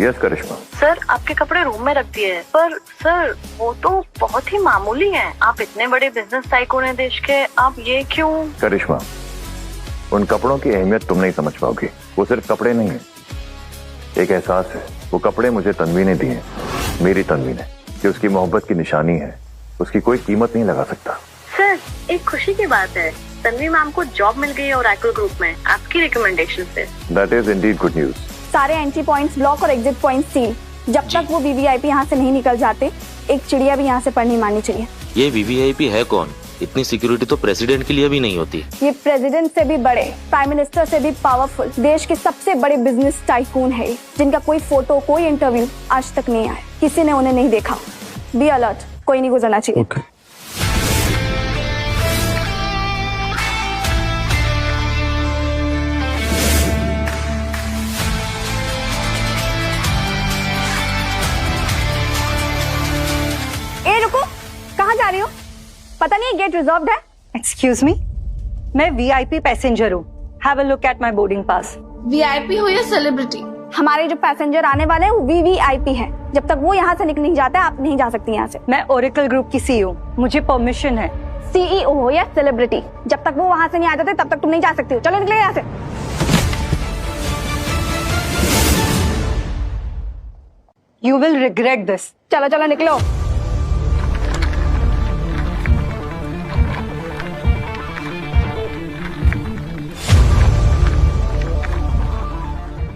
Yes करिश्मा। Sir आपके कपड़े room में रख दिए हैं, पर सर वो तो बहुत ही मामूली हैं। आप इतने बड़े बिजनेस टाइकून हैं देश के, आप ये क्यों? करिश्मा, उन कपड़ों की अहमियत तुम नहीं समझ पाओगी। वो सिर्फ कपड़े नहीं है, एक एहसास है। वो कपड़े मुझे तन्वी ने दिए, मेरी तन्वी ने, कि उसकी मोहब्बत की निशानी है, उसकी कोई कीमत नहीं लगा सकता। सर एक खुशी की बात है, तन्वी मैम को जॉब मिल गई है ओरेकल ग्रुप में आपकी रिकमेंडेशन से। That is Indeed good news. सारे एंट्री पॉइंट्स ब्लॉक और एग्जिट पॉइंट सील। जब तक वो वीवीआईपी यहाँ से नहीं निकल जाते, एक चिड़िया भी यहाँ से पर नहीं मारनी चाहिए। ये वीवीआईपी है कौन? इतनी सिक्योरिटी तो प्रेसिडेंट के लिए भी नहीं होती। ये प्रेसिडेंट से भी बड़े, प्राइम मिनिस्टर से भी पावरफुल, देश के सबसे बड़े बिजनेस टाइकून है, जिनका कोई फोटो कोई इंटरव्यू आज तक नहीं आया, किसी ने उन्हें नहीं देखा। बी अलर्ट, कोई नहीं गुजरना चाहिए। Okay. ए रुको, कहाँ जा रही हो? पता नहीं गेट रिजर्व्ड है। एक्सक्यूज मी, मैं वीआईपी पैसेंजर हूँ। Have a look at my boarding pass. VIP हो या सेलिब्रिटी? हमारे जो पैसेंजर आने वाले हैं वो वीवीआईपी हैं। जब तक वो यहाँ से निकल नहीं जाते आप नहीं जा सकती यहाँ से। मैं ओरेकल ग्रुप की सीईओ, मुझे परमिशन है। सीईओ हो या सेलिब्रिटी, जब तक वो वहाँ से नहीं आ जाते तब तक तुम नहीं जा सकती हो। चलो निकले यहाँ से। You will regret this. चलो चलो निकलो।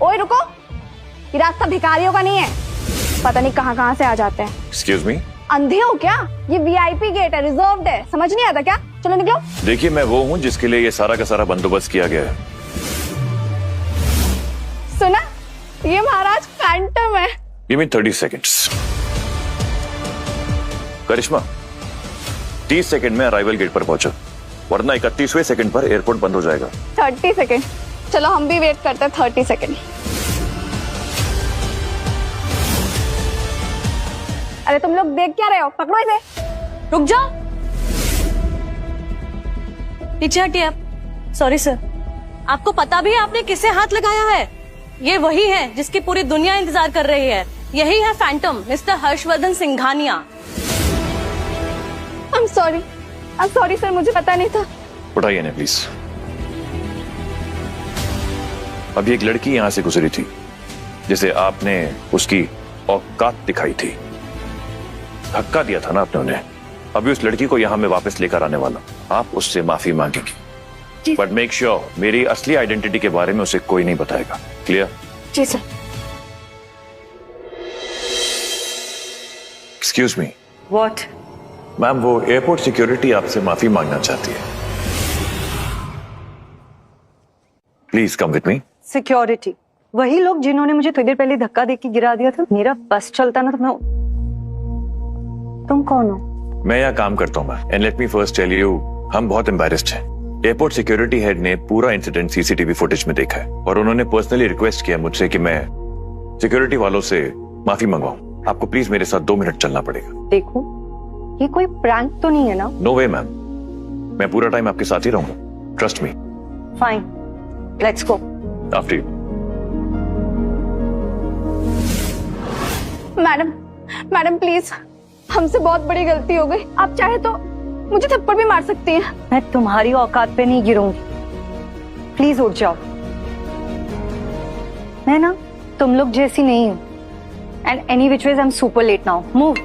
ओए रुको, ये रास्ता भिखारियों का नहीं है। पता नहीं कहाँ कहाँ से आ जाते हैं। एक्सक्यूज मी, अंधे हो क्या? ये वीआईपी गेट है, रिजर्व्ड है, समझ नहीं आता क्या? चलो निकलो। देखिए मैं वो हूँ जिसके लिए ये सारा का सारा बंदोबस्त किया गया है। सुना, ये महाराज फैंटम है। Give me 30 seconds. करिश्मा, 30 सेकंड में अराइवल गेट पर पहुंचो, वरना 31वें सेकंड पर एयरपोर्ट बंद हो जाएगा। 30 सेकंड? चलो हम भी वेट करते हैं 30 सेकंड। अरे तुम लोग देख क्या रहे हो? पकड़ो इसे। रुक जाओ, पीछे हटिए आप। सॉरी सर, आपको पता भी है आपने किसे हाथ लगाया है? ये वही है जिसकी पूरी दुनिया इंतजार कर रही है। यही है Phantom, mister Harshvardhan Singhania. I'm sorry sir, मुझे पता नहीं था। उठाइए ना प्लीज। अभी एक लड़की यहां से गुजरी थी जिसे आपने उसकी औकात दिखाई थी, धक्का दिया था ना आपने उन्हें। अभी उस लड़की को यहां मैं वापस लेकर आने वाला, आप उससे माफी मांगेंगी, बट मेक श्योर मेरी असली आइडेंटिटी के बारे में उसे कोई नहीं बताएगा। क्लियर? जी sir. Excuse me. What? Ma'am, वो एयरपोर्ट सिक्योरिटी आपसे माफी मांगना चाहती है। Please come with me. Security? वही लोग जिन्होंने मुझे थोड़ी देर पहले धक्का देके गिरा दिया था। मेरा बस चलता ना तो मैं। तुम कौन हो? मैं यहाँ काम करता हूँ and let me first tell you, हम बहुत एम्बैरेस्ड हैं। एयरपोर्ट सिक्योरिटी हेड ने पूरा इंसिडेंट सीसीटीवी फुटेज में देखा है और उन्होंने पर्सनली रिक्वेस्ट किया मुझसे कि मैं सिक्योरिटी वालों से माफी मंगवाऊं। आपको प्लीज मेरे साथ 2 मिनट चलना पड़ेगा। देखो, ये कोई प्रैंक तो नहीं है ना? नो वे मैम, मैं पूरा टाइम आपके साथ ही रहूंगा, trust me. Fine, let's go. After you. Madam please, हमसे बहुत बड़ी गलती हो गई। आप चाहे तो मुझे थप्पड़ भी मार सकती हैं। मैं तुम्हारी औकात पे नहीं गिरूंगी, प्लीज उठ जाओ। मैं ना तुम लोग जैसी नहीं हूँ। And any which ways I am super late now, move.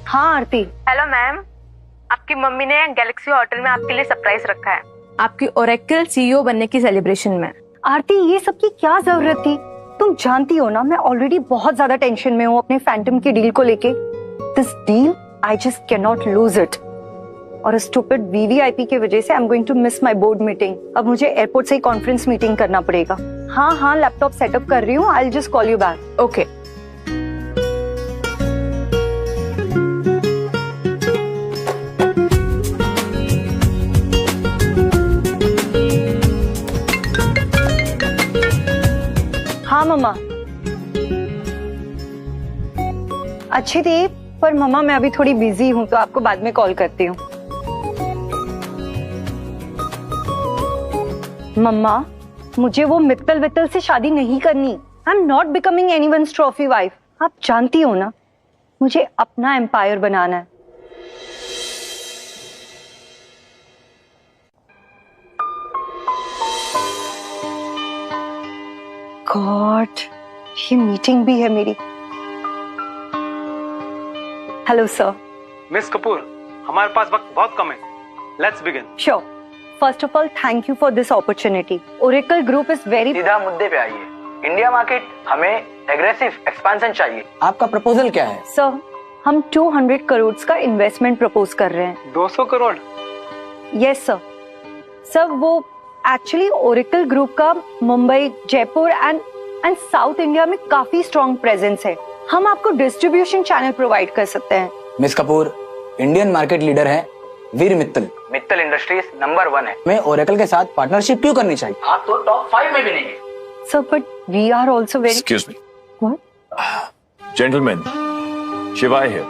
हाँ आरती। हेलो मैम, आपकी मम्मी ने गैलेक्सी होटल में आपके लिए सरप्राइज रखा है, आपकी ओरेकल सीईओ बनने की सेलिब्रेशन में। आरती, ये सब की क्या जरूरत थी? तुम जानती हो ना मैं ऑलरेडी बहुत ज्यादा टेंशन में हूँ अपने फैंटम की डील को लेके। This deal I just can not lose it. और स्टूपिड वीवीआईपी की वजह से I am going to miss my board meeting. अब मुझे एयरपोर्ट से ही कॉन्फ्रेंस मीटिंग करना पड़ेगा। हाँ, लैपटॉप सेटअप कर रही हूँ। I will just call you back. Okay. हाँ मम्मा। अच्छी थी, पर मम्मा मैं अभी थोड़ी बिजी हूँ तो आपको बाद में कॉल करती हूँ। मम्मा, मुझे वो मित्तल वित्तल से शादी नहीं करनी। I am not becoming anyone's trophy wife. आप जानती हो ना, मुझे अपना एम्पायर बनाना है। गॉड, ये मीटिंग भी है मेरी। Hello sir. मिस कपूर, हमारे पास वक्त बहुत कम है। Let's begin. Sure. First of all thank you for this opportunity. Oracle group is very. सीधा मुद्दे पे आइए। इंडिया मार्केट हमें एग्रेसिव एक्सपेंशन चाहिए। आपका प्रपोजल क्या है? सर, हम 200 करोड़ का इन्वेस्टमेंट प्रपोज कर रहे हैं। 200 करोड़? Yes sir. सर, वो एक्चुअली ओरेकल ग्रुप का Mumbai, Jaipur and south India में काफी स्ट्रॉन्ग प्रेजेंस है। हम आपको डिस्ट्रीब्यूशन चैनल प्रोवाइड कर सकते हैं। Miss Kapoor, Indian market leader है वीर मित्तल। मित्तल इंडस्ट्रीज नंबर 1 है। मैं ओरेकल के साथ पार्टनरशिप क्यों करनी चाहिए? आप तो टॉप 5 में भी नहीं है। Sir, but we are also very. Excuse me what? Gentleman, Shivaay है,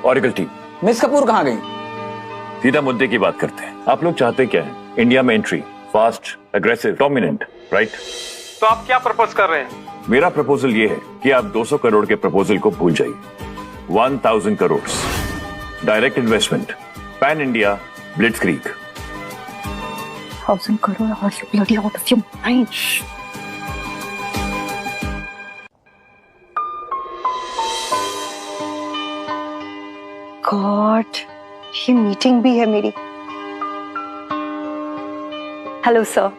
ओरेकल टीम। मिस कपूर कहाँ गई? सीधा मुद्दे की बात करते हैं। आप लोग चाहते क्या है? इंडिया में entry, fast, aggressive, dominant, right? तो आप क्या प्रपोज कर रहे हैं? मेरा प्रपोजल ये है कि आप 200 करोड़ के प्रपोजल को भूल जाइए। 1000 crore direct investment, pan India, ब्लिट्जक्रीग। 1000 crore? Are you bloody out of your mind? God, ये मीटिंग भी है मेरी। Hello sir.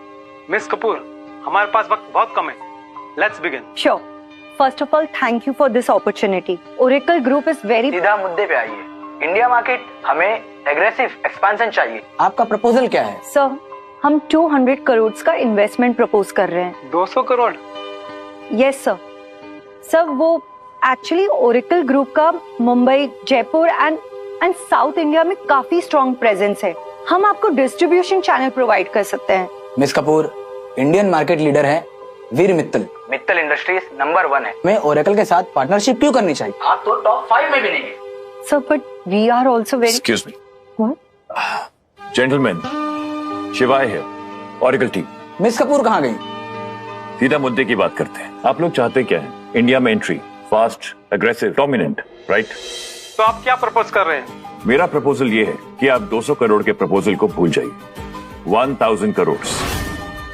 मिस कपूर, हमारे पास वक्त बहुत कम है। Let's begin. Sure. First of all thank you for this opportunity. Oracle group is very. सीधा मुद्दे पे आइए। इंडिया मार्केट हमें एग्रेसिव एक्सपेंशन चाहिए। आपका प्रपोजल क्या है? सर, हम 200 करोड़ का इन्वेस्टमेंट प्रपोज कर रहे हैं। 200 करोड़? Yes sir. सर, वो एक्चुअली ओरेकल ग्रुप का Mumbai, Jaipur and south India में काफी स्ट्रॉन्ग प्रेजेंस है। हम आपको डिस्ट्रीब्यूशन चैनल प्रोवाइड कर सकते हैं। Miss Kapoor, Indian market leader है वीर मित्तल। मित्तल इंडस्ट्रीज नंबर 1 है। मैं ओरेकल के साथ पार्टनरशिप क्यों करनी चाहिए? आप तो टॉप 5 में भी नहीं है। Sir, but we are also very. Excuse me what? Gentleman, Shivaay है, ओरेकल टीम। मिस कपूर कहाँ गई? सीधा मुद्दे की बात करते हैं। आप लोग चाहते क्या है? इंडिया में entry, fast, aggressive, dominant, right? तो आप क्या प्रपोज कर रहे हैं? मेरा प्रपोजल ये है कि आप 200 करोड़ के प्रपोजल को भूल जाइए। 1000 crore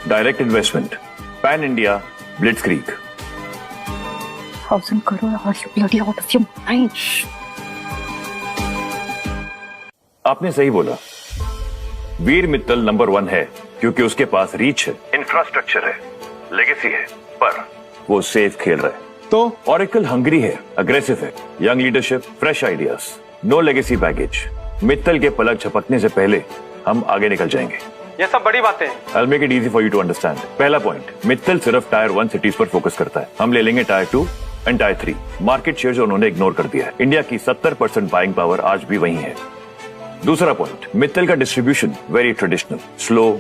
direct investment, pan India, ब्लिट्जक्रीग। 1000 crore? Are you bloody out of your mind? आपने सही बोला। वीर मित्तल नंबर 1 है क्योंकि उसके पास रीच है, इंफ्रास्ट्रक्चर है, लेगेसी है, पर वो सेफ खेल रहा है। तो ओरेकल हंग्री है, अग्रेसिव है, young leadership, fresh ideas, no legacy baggage. Mittal के पलक झपकने से पहले हम आगे निकल जाएंगे। ये सब बड़ी बातें हैं। I'll make it easy for you to understand. पहला पॉइंट, मित्तल सिर्फ टायर 1 सिटीज पर फोकस करता है। हम ले लेंगे tyre 2 and tyre 3। Market share जो उन्होंने इग्नोर कर दिया है। इंडिया की 70% बाइंग पावर आज भी वही है। दूसरा पॉइंट, मित्तल का डिस्ट्रीब्यूशन वेरी ट्रेडिशनल, स्लो,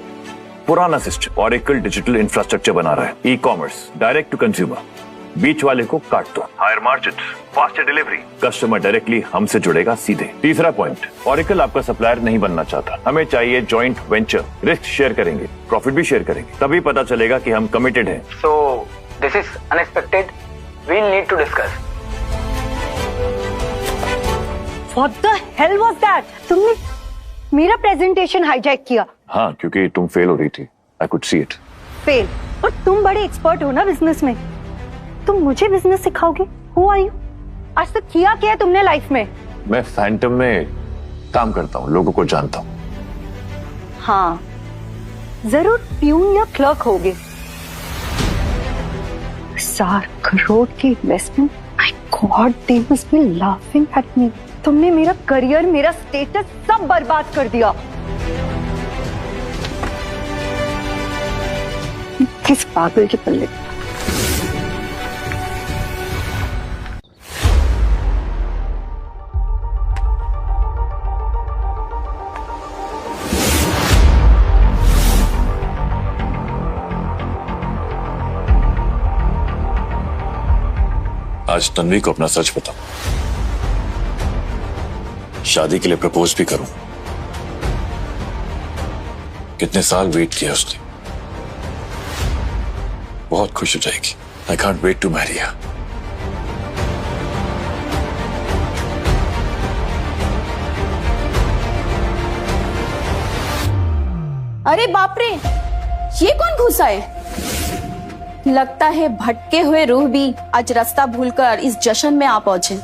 पुराना सिस्टम। ओरेकल डिजिटल इंफ्रास्ट्रक्चर बना रहा है, e commerce, direct to consumer. बीच वाले को काट दो, higher margin, faster delivery, customer directly हमसे जुड़ेगा सीधे। तीसरा पॉइंट, ओरेकल आपका सप्लायर नहीं बनना चाहता। हमें चाहिए जॉइंट वेंचर, रिस्क शेयर करेंगे, प्रॉफिट भी शेयर करेंगे, तभी पता चलेगा कि हम कमिटेड हैं। So this is unexpected. We'll need to discuss. What the hell was that? तुमने मेरा प्रेजेंटेशन हाईजैक किया। हाँ, क्योंकि तुम फेल हो रही थी। I could see it. Fail? और तुम बड़े एक्सपर्ट हो ना बिजनेस में, तुम मुझे बिजनेस सिखाओगे? Who are you? आज तक किया क्या है तुमने लाइफ में? मैं फैंटम में काम करता हूँ, लोगों को जानता हूँ। हाँ, जरूर प्यून या क्लर्क होगे। 4 करोड़ की investment, my God, they must be laughing at me. तुमने मेरा करियर, मेरा स्टेटस सब बर्बाद कर दिया। किस पागल के पल्ले। आज तन्वी को अपना सच बताऊं, शादी के लिए प्रपोज भी करूं। कितने साल वेट किया उसने, बहुत खुश हो जाएगी। I can't wait to marry her. अरे बाप रे, ये कौन घुसा है? लगता है भटके हुए रूह भी आज रास्ता भूलकर इस जश्न में आ पहुंचे।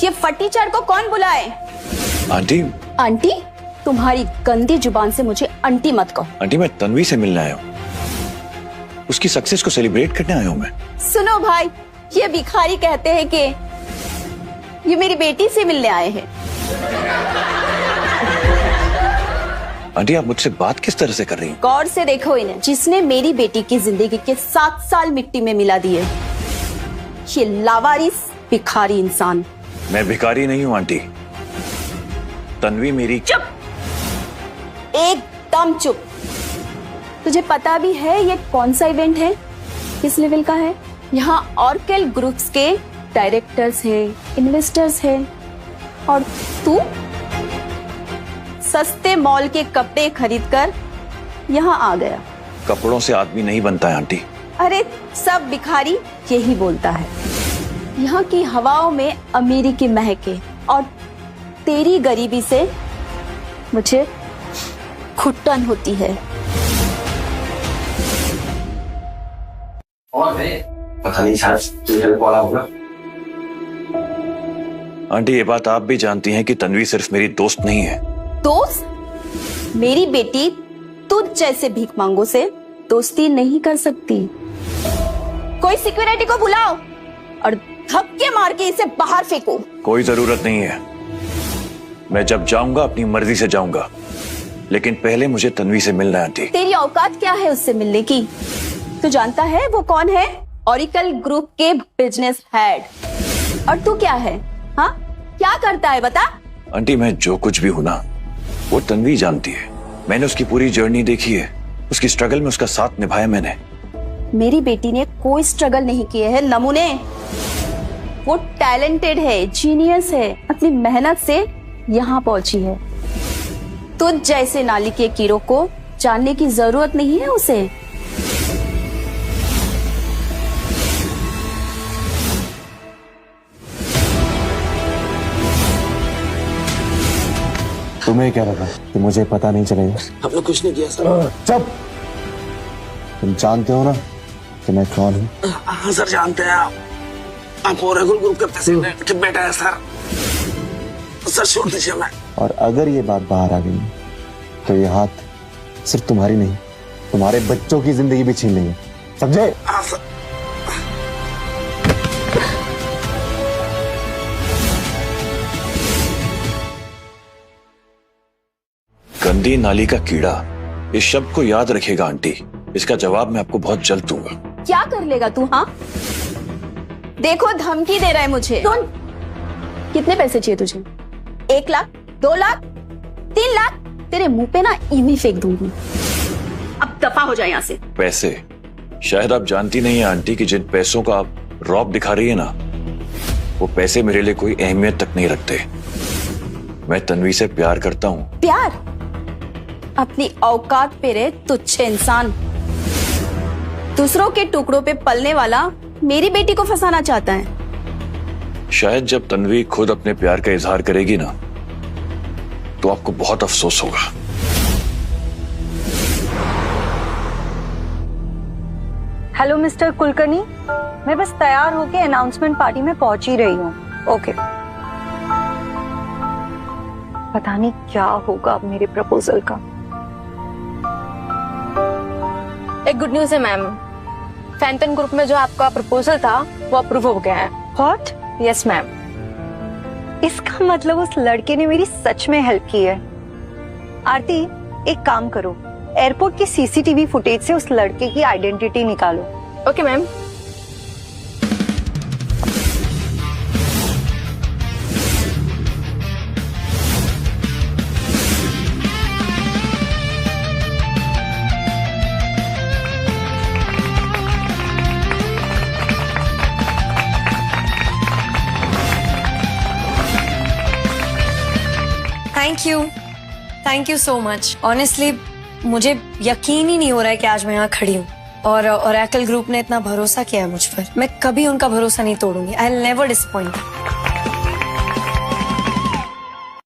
ये फटीचर को कौन बुलाए? आंटी। आंटी? तुम्हारी गंदी जुबान से मुझे आंटी मत कहो। आंटी मैं तन्वी से मिलने आया हूँ, उसकी सक्सेस को सेलिब्रेट करने आया हूँ मैं। सुनो भाई, ये भिखारी कहते हैं कि ये मेरी बेटी से मिलने आए हैं। आंटी आप मुझसे बात किस तरह से कर रही हैं? गौर से देखो इन्हें, जिसने मेरी बेटी की जिंदगी के 7 साल मिट्टी में मिला दिए। ये लावारिस भिखारी इंसान। मैं भिखारी नहीं हूँ आंटी, तन्वी मेरी। चुप, एकदम चुप। तुझे पता भी है ये कौन सा इवेंट है, किस लेवल का है? यहाँ ऑर्केल ग्रुप्स के डायरेक्टर्स है, इन्वेस्टर्स है, और तू सस्ते मॉल के कपड़े खरीदकर यहाँ आ गया। कपड़ों से आदमी नहीं बनता है आंटी। अरे सब भिखारी यही बोलता है। यहाँ की हवाओं में अमीरी की महके और तेरी गरीबी से मुझे घुटन होती है। और पता नहीं शायद कॉल होगा। आंटी ये बात आप भी जानती हैं कि तन्वी सिर्फ मेरी दोस्त नहीं है। दोस्त? मेरी बेटी तुझ जैसे भीख मांगों से दोस्ती नहीं कर सकती। कोई सिक्योरिटी को बुलाओ और धक्के मार के इसे बाहर फेंको। कोई जरूरत नहीं है, मैं जब जाऊंगा अपनी मर्जी से जाऊंगा, लेकिन पहले मुझे तन्वी से मिलना है आंटी। तेरी औकात क्या है उससे मिलने की? तू जानता है वो कौन है? ऑरिकल ग्रुप के बिजनेस हेड। और तू क्या है? हाँ, क्या करता है बता? आंटी मैं जो कुछ भी हूं ना, वो तन्वी जानती है। मैंने उसकी पूरी जर्नी देखी है, उसकी स्ट्रगल में उसका साथ निभाया मैंने। मेरी बेटी ने कोई स्ट्रगल नहीं किए है नमूने। वो टैलेंटेड है, जीनियस है, अपनी मेहनत से यहाँ पहुंची है। तुझ जैसे नाली के कीड़ों को जानने की जरूरत नहीं है उसे। तुम्हें क्या लगा कि मुझे पता नहीं चलेगा? हमने कुछ नहीं किया सर। चुप! तुम जानते हो ना कि मैं कौन हूँ? हाँ सर जानते हैं आप ओरेकल ग्रुप के प्रेसिडेंट के बेटा है सर। सर छोड़ दीजिए मैं। और अगर ये बात बाहर आ गई तो ये हाथ सिर्फ तुम्हारी नहीं, तुम्हारे बच्चों की जिंदगी भी छीन लेंगे, समझे? हाँ सर। गंदी नाली का कीड़ा, इस शब्द को याद रखेगा आंटी। इसका जवाब मैं आपको बहुत जल्द दूंगा। क्या कर लेगा तू? हाँ देखो, धमकी दे रहा है मुझे। सुन, कितने पैसे चाहिए तुझे? 1 लाख, 2 लाख, 3 लाख? तेरे मुंह पे ना ईवी फेंक दूंगी। अब दफा हो जाए यहाँ से। पैसे? शायद आप जानती नहीं है आंटी कि जिन पैसों का आप रौब दिखा रही है ना, वो पैसे मेरे लिए कोई अहमियत तक नहीं रखते। मैं तन्वी से प्यार करता हूँ। प्यार? अपनी औकात पे रहे तुच्छ इंसान। दूसरों के टुकड़ों पे पलने वाला मेरी बेटी को फंसाना चाहता है। शायद जब तन्वी खुद अपने प्यार का इजहार करेगी ना, तो आपको बहुत अफसोस होगा। हेलो मिस्टर कुलकर्णी, मैं बस तैयार होके अनाउंसमेंट पार्टी में पहुंच ही रही हूँ। ओके। पता नहीं क्या होगा अब मेरे प्रपोजल का। एक गुड न्यूज है मैम, फैंटम ग्रुप में जो आपका प्रपोजल था वो अप्रूव हो गया है। व्हाट? Yes ma'am. इसका मतलब उस लड़के ने मेरी सच में हेल्प की है। आरती, एक काम करो, एयरपोर्ट की सीसीटीवी फुटेज से उस लड़के की आइडेंटिटी निकालो। Okay ma'am. Thank you so much. Honestly मुझे यकीन ही नहीं हो रहा है कि आज मैं यहाँ खड़ी हूँ। और ओरेकल ग्रुप ने इतना भरोसा किया है मुझ पर, मैं कभी उनका भरोसा नहीं तोड़ूंगी। I will never disappoint.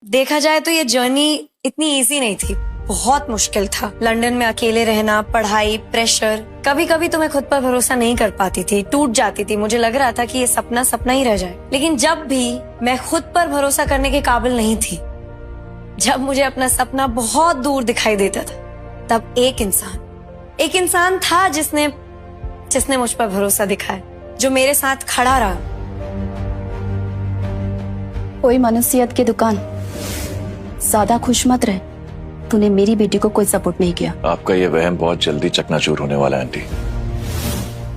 देखा जाए तो ये जर्नी इतनी इजी नहीं थी, बहुत मुश्किल था। लंदन में अकेले रहना, पढ़ाई, प्रेशर, कभी कभी तो मैं खुद पर भरोसा नहीं कर पाती थी, टूट जाती थी। मुझे लग रहा था कि ये सपना सपना ही रह जाए। लेकिन जब भी मैं खुद पर भरोसा करने के काबिल नहीं थी, जब मुझे अपना सपना बहुत दूर दिखाई देता था, तब एक इंसान था जिसने मुझ पर भरोसा दिखाया, जो मेरे साथ खड़ा रहा। कोई मनुष्यत की दुकान, ज्यादा खुश मत रहे। तूने मेरी बेटी को कोई सपोर्ट नहीं किया। आपका ये वहम बहुत जल्दी चकनाचूर होने वाला है आंटी,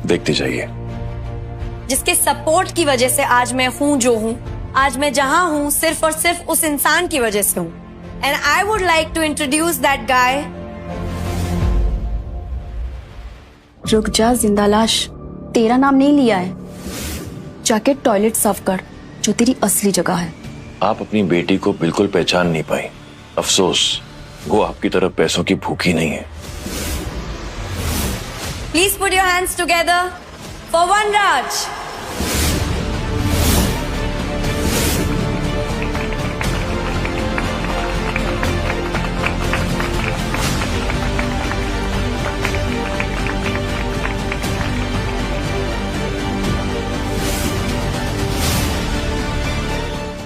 देखती जाइए। जिसके सपोर्ट की वजह से आज मैं हूं जो हूं, आज मैं जहां हूं, सिर्फ और सिर्फ उस इंसान की वजह से हूं। And I would like to introduce that guy. रुक जा जिंदा लाश, तेरा नाम नहीं लिया है। जाके टॉयलेट साफ कर, जो तेरी असली जगह है। आप अपनी बेटी को बिल्कुल पहचान नहीं पाई। अफसोस, वो आपकी तरफ पैसों की भूखी नहीं है। Please put your hands together for Vanraj.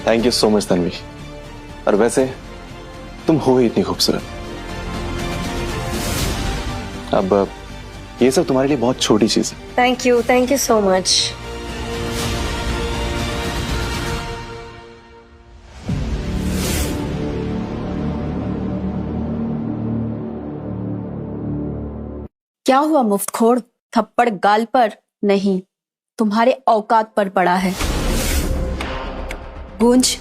Thank you so much Tanvi. और वैसे तुम हो ही इतनी खूबसूरत। अब ये सब तुम्हारे लिए बहुत छोटी चीज है। Thank you so much. क्या हुआ मुफ्तखोर? थप्पड़ गाल पर नहीं, तुम्हारे औकात पर पड़ा है। गूंज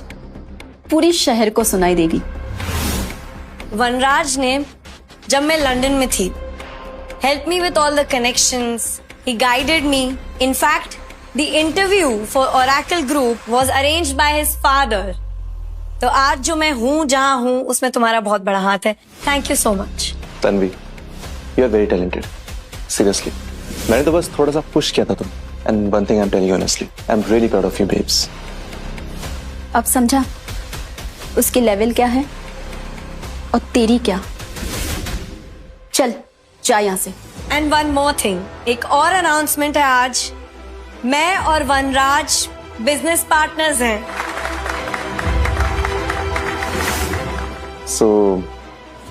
पूरी शहर को सुनाई देगी। वनराज ने, जब मैं लंदन में थी, help me with all the connections, he guided me. In fact the interview for Oracle group was arranged by his father. तो आज जो मैं हूं जहां हूं, उसमें तुम्हारा बहुत बड़ा हाथ है। Thank you so much. Tanvi, you are very talented. Seriously, मैंने तो बस थोड़ा सा पुश किया था तुम। And one thing I am telling you honestly, I am really proud of you babes. अब समझा उसकी लेवल क्या है और तेरी क्या। चल जा यहां से। एंड वन मोर थिंग, एक और अनाउंसमेंट है आज। मैं और वनराज बिजनेस पार्टनर्स हैं। So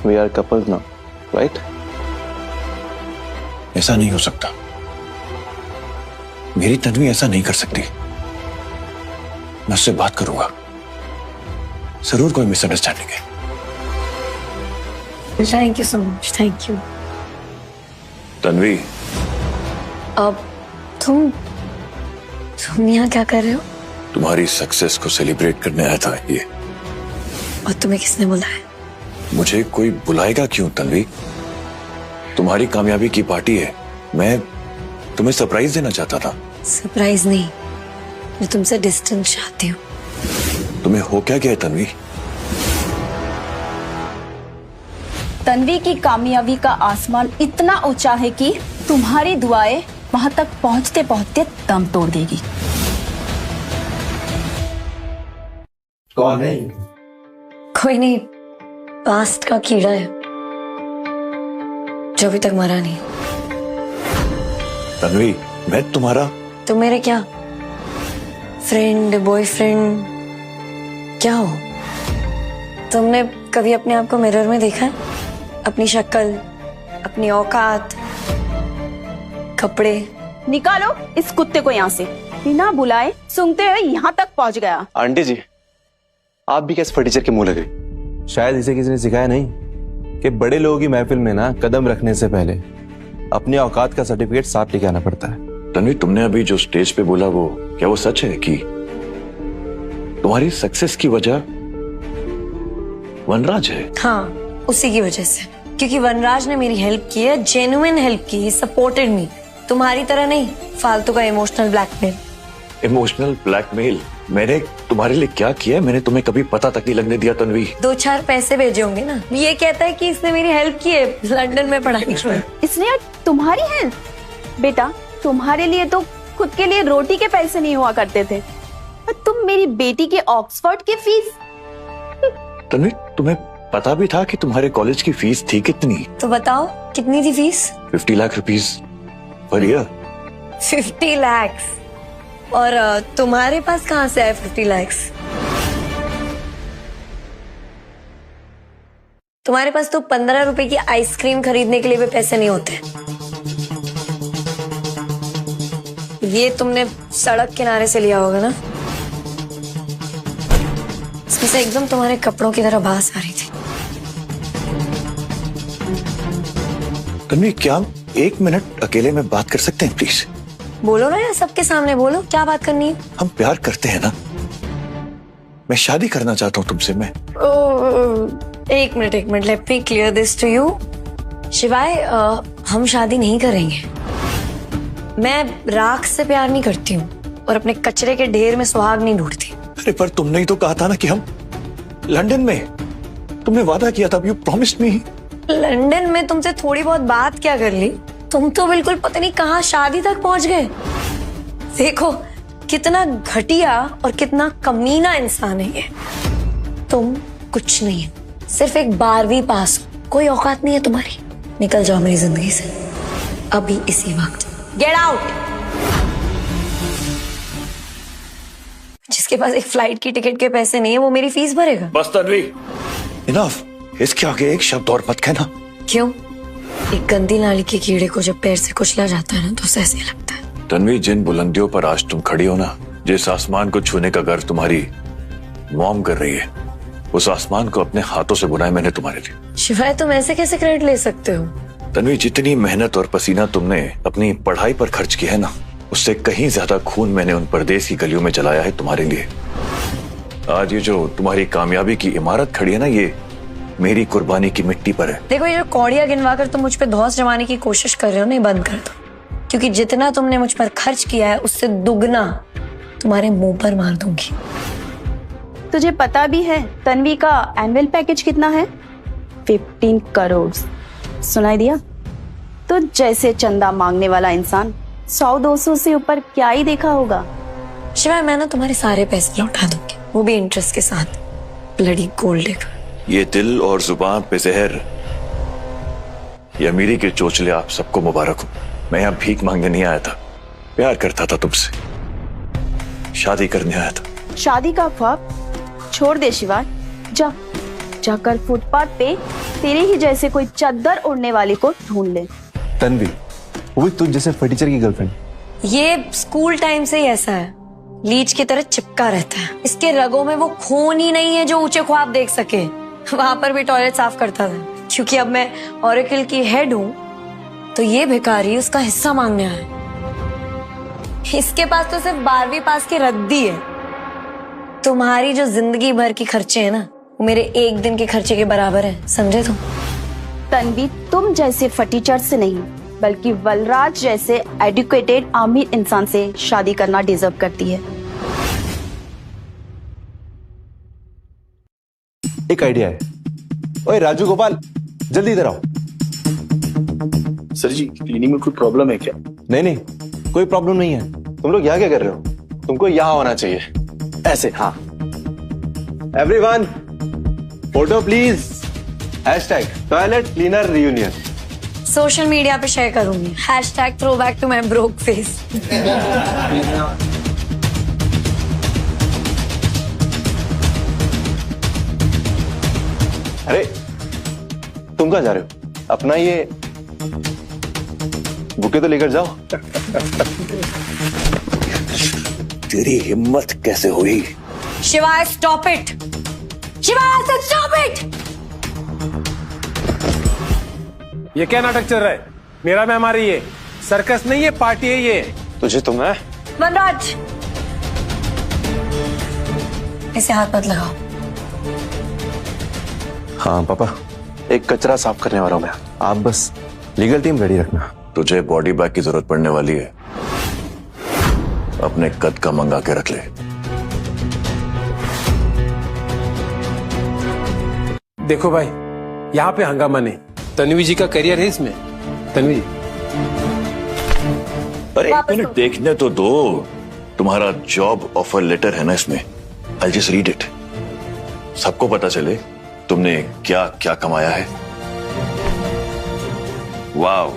we are couples now, right? ऐसा नहीं हो सकता। मेरी तन्वी ऐसा नहीं कर सकती। मैं उससे बात करूंगा, जरूर कोई मिसअंडरस्टैंडिंग है। Thank you so much. Thank you. Tanvi, अब तुम यहाँ क्या कर रहे हो? तुम्हारी सक्सेस को सेलिब्रेट करने आया था ये। और तुम्हें किसने बुलाया? मुझे कोई बुलाएगा क्यों तन्वी? तुम्हारी कामयाबी की पार्टी है। मैं तुम्हें सरप्राइज देना चाहता था। सरप्राइज नहीं, मैं तुमसे डिस्टेंस चाहती हूँ। तुम्हें हो क्या गया तन्वी? तन्वी की कामयाबी का आसमान इतना ऊंचा है कि तुम्हारी दुआएं वहां तक पहुंचते पहुंचते दम तोड़ देगी। कौन है? कोई नहीं, पास्ट का कीड़ा है जो अभी तक मरा नहीं। तन्वी, मैं तुम्हारा? तुम मेरे क्या फ्रेंड, बॉयफ्रेंड क्या हो? तुमने कभी अपने आप को मिरर में देखा है? अपनी शक्ल, अपनी औकात, कपड़े? निकालो इस कुत्ते को यहाँ से। बिना बुलाए सूंघते हुए यहाँ तक पहुंच गया। आंटी जी, आप भी कैसे फर्नीचर के मुंह लग गई? शायद इसे किसी ने सिखाया नहीं कि बड़े लोगों की महफिल में ना कदम रखने से पहले अपनी औकात का सर्टिफिकेट साथ लेके आना पड़ता है। तन्वी, तुमने अभी जो स्टेज पे बोला वो क्या वो सच है कि तुम्हारी सक्सेस की वजह वनराज है? हाँ, उसी की वजह से। क्योंकि वनराज ने मेरी हेल्प की है, जेन्युइन हेल्प की, सपोर्टेड मी। तुम्हारी तरह नहीं, फालतू का इमोशनल ब्लैकमेल। Emotional blackmail? मैंने तुम्हारे लिए क्या किया है? मैंने तुम्हें कभी पता तक नहीं लगने दिया तन्वी। 2-4 पैसे भेजे होंगे ना। ये कहता है कि इसने मेरी हेल्प की है लंदन में पढ़ाई की। इसने तुम्हारी हेल्प? बेटा तुम्हारे लिए तो खुद के लिए रोटी के पैसे नहीं हुआ करते थे, और तुम मेरी बेटी के ऑक्सफोर्ड की फीस। तन्वी, तुम्हें पता भी था कि तुम्हारे कॉलेज की फीस थी कितनी? तो बताओ कितनी थी fees? 50 lakh rupees per year. 50 lakh? और तुम्हारे पास कहाँ से आए 50 लाख? तुम्हारे पास तो 15 रुपए की आइसक्रीम खरीदने के लिए भी पैसे नहीं होते। ये तुमने सड़क किनारे से लिया होगा ना? इसमें से एकदम तुम्हारे कपड़ों की तरह बास आ रही थी। तन्वी, क्या हम 1 मिनट अकेले में बात कर सकते हैं प्लीज? बोलो ना यार, सबके सामने बोलो, क्या बात करनी है? हम प्यार करते हैं ना? मैं शादी करना चाहता हूँ तुमसे। मैं एक minute, let me clear this to you. Shivaay, हम शादी नहीं करेंगे। मैं राख से प्यार नहीं करती हूँ और अपने कचरे के ढेर में सुहाग नहीं ढूंढती। अरे पर तुमने ही तो कहा था ना कि हम लंदन में, तुमने वादा किया था, यू प्रॉमिस्ड मी। लंदन में तुमसे थोड़ी बहुत बात क्या कर ली, तुम तो बिल्कुल पता नहीं कहाँ शादी तक पहुंच गए। देखो कितना घटिया और कितना कमीना इंसान है ये। तुम कुछ नहीं है, सिर्फ एक 12वीं पास हो, कोई औकात नहीं है तुम्हारी। निकल जाओ मेरी जिंदगी से अभी इसी वक्त। Get out. जिसके पास एक फ्लाइट की टिकट के पैसे नहीं है वो मेरी फीस भरेगा। बस तन्वी, इनफ। इसके आगे एक शब्द और मत कहना। क्यों? एक गंदी नाली के कीड़े को जब पैर से कुचला जाता है ना तो ऐसे लगता है। तन्वी, जिन बुलंदियों पर आज तुम खड़ी हो ना, जिस आसमान को छूने का गर्व तुम्हारी मॉम कर रही है, उस आसमान को अपने हाथों से बुनाया मैंने तुम्हारे लिए। शिवाय, तुम ऐसे कैसे क्रेडिट ले सकते हो? तन्वी, जितनी मेहनत और पसीना तुमने अपनी पढ़ाई पर खर्च किया है ना, उससे कहीं ज्यादा खून मैंने उन परदेश की गलियों में जलाया है तुम्हारे लिए। आज ये जो तुम्हारी कामयाबी की इमारत खड़ी है ना, ये मेरी कुर्बानी की मिट्टी पर है। देखो, ये जो कौड़ियां गिनवाकर तुम मुझ पे धौंस जमाने की कोशिश कर रहे हो ना, बंद कर दो। क्योंकि जितना तुमने मुझ पर खर्च किया है उससे दुगना तुम्हारे मुंह पर मार दूंगी। तुझे पता भी है तन्वी का एनुअल पैकेज कितना है? 15 करोड़। सुनाई दिया? तो जैसे चंदा मांगने वाला इंसान 100-200 से ऊपर क्या ही देखा होगा। शिवाय, मैं ना तुम्हारे सारे पैसे लौटा दूंगी, वो भी इंटरेस्ट के साथ। Bloody gold digger. ये दिल और जुबान पे जहर, ये अमीरी के चोचले आप सबको मुबारक हो। मैं यहाँ भीख मांगने नहीं आया था, प्यार करता था तुमसे, शादी करने आया था। शादी का ख्वाब छोड़ दे शिवाय, जाकर फुटपाथ पे तेरे ही जैसे कोई चद्दर ओढ़ने वाली को ढूंढ ले। तन्वी, वो भी तुझ जैसे फटीचर की गर्लफ्रेंड। ये स्कूल टाइम से ही ऐसा है, लीच की तरह चिपका रहता है। इसके रगों में वो खून ही नहीं है जो ऊंचे ख्वाब देख सके। वहां पर भी टॉयलेट साफ करता था। क्योंकि अब मैं ओरेकल की हेड हूं तो ये भिखारी उसका हिस्सा मांगने आया। इसके पास तो सिर्फ 12वीं पास की रद्दी है। तुम्हारी जो जिंदगी भर की खर्चे है ना, वो मेरे एक दिन के खर्चे के बराबर है, समझे तुम? तन्वी, तुम जैसे फटीचर से नहीं बल्कि वलराज जैसे एडुकेटेड अमीर इंसान से शादी करना डिजर्व करती है। एक आइडिया है। ओए राजू गोपाल, जल्दी इधर आओ। सर जी, क्लिनिक में कोई प्रॉब्लम है क्या? नहीं, कोई प्रॉब्लम नहीं है। तुम लोग यहाँ क्या कर रहे हो? तुमको यहाँ होना चाहिए, ऐसे। हाँ, everyone photo please. #Toilet cleaner reunion. Social media पे शेयर करूंगी। #throwback to my broke face। अरे तुम कहाँ जा रहे हो? अपना ये बुके तो लेकर जाओ। तेरी हिम्मत कैसे हुई? शिवाय, स्टॉप इट। शिवाय, स्टॉप इट। ये क्या नाटक चल रहा है? मेरा मैम आ रही है, सर्कस नहीं है, पार्टी है ये। तुझे तुम है वनराज, इसे हाथ मत लगाओ। हाँ पापा, एक कचरा साफ करने वाला हूं मैं। आप बस लीगल टीम रेडी रखना। तुझे बॉडी बैग की जरूरत पड़ने वाली है, अपने कद का मंगा के रख ले। देखो भाई, यहाँ पे हंगामा नहीं, तन्वी जी का करियर है इसमें। तन्वी जी अरे एक मिनट देखने तो दो, तुम्हारा जॉब ऑफर लेटर है ना इसमें, आई जस्ट रीड इट, सबको पता चले तुमने क्या क्या कमाया है। Wow,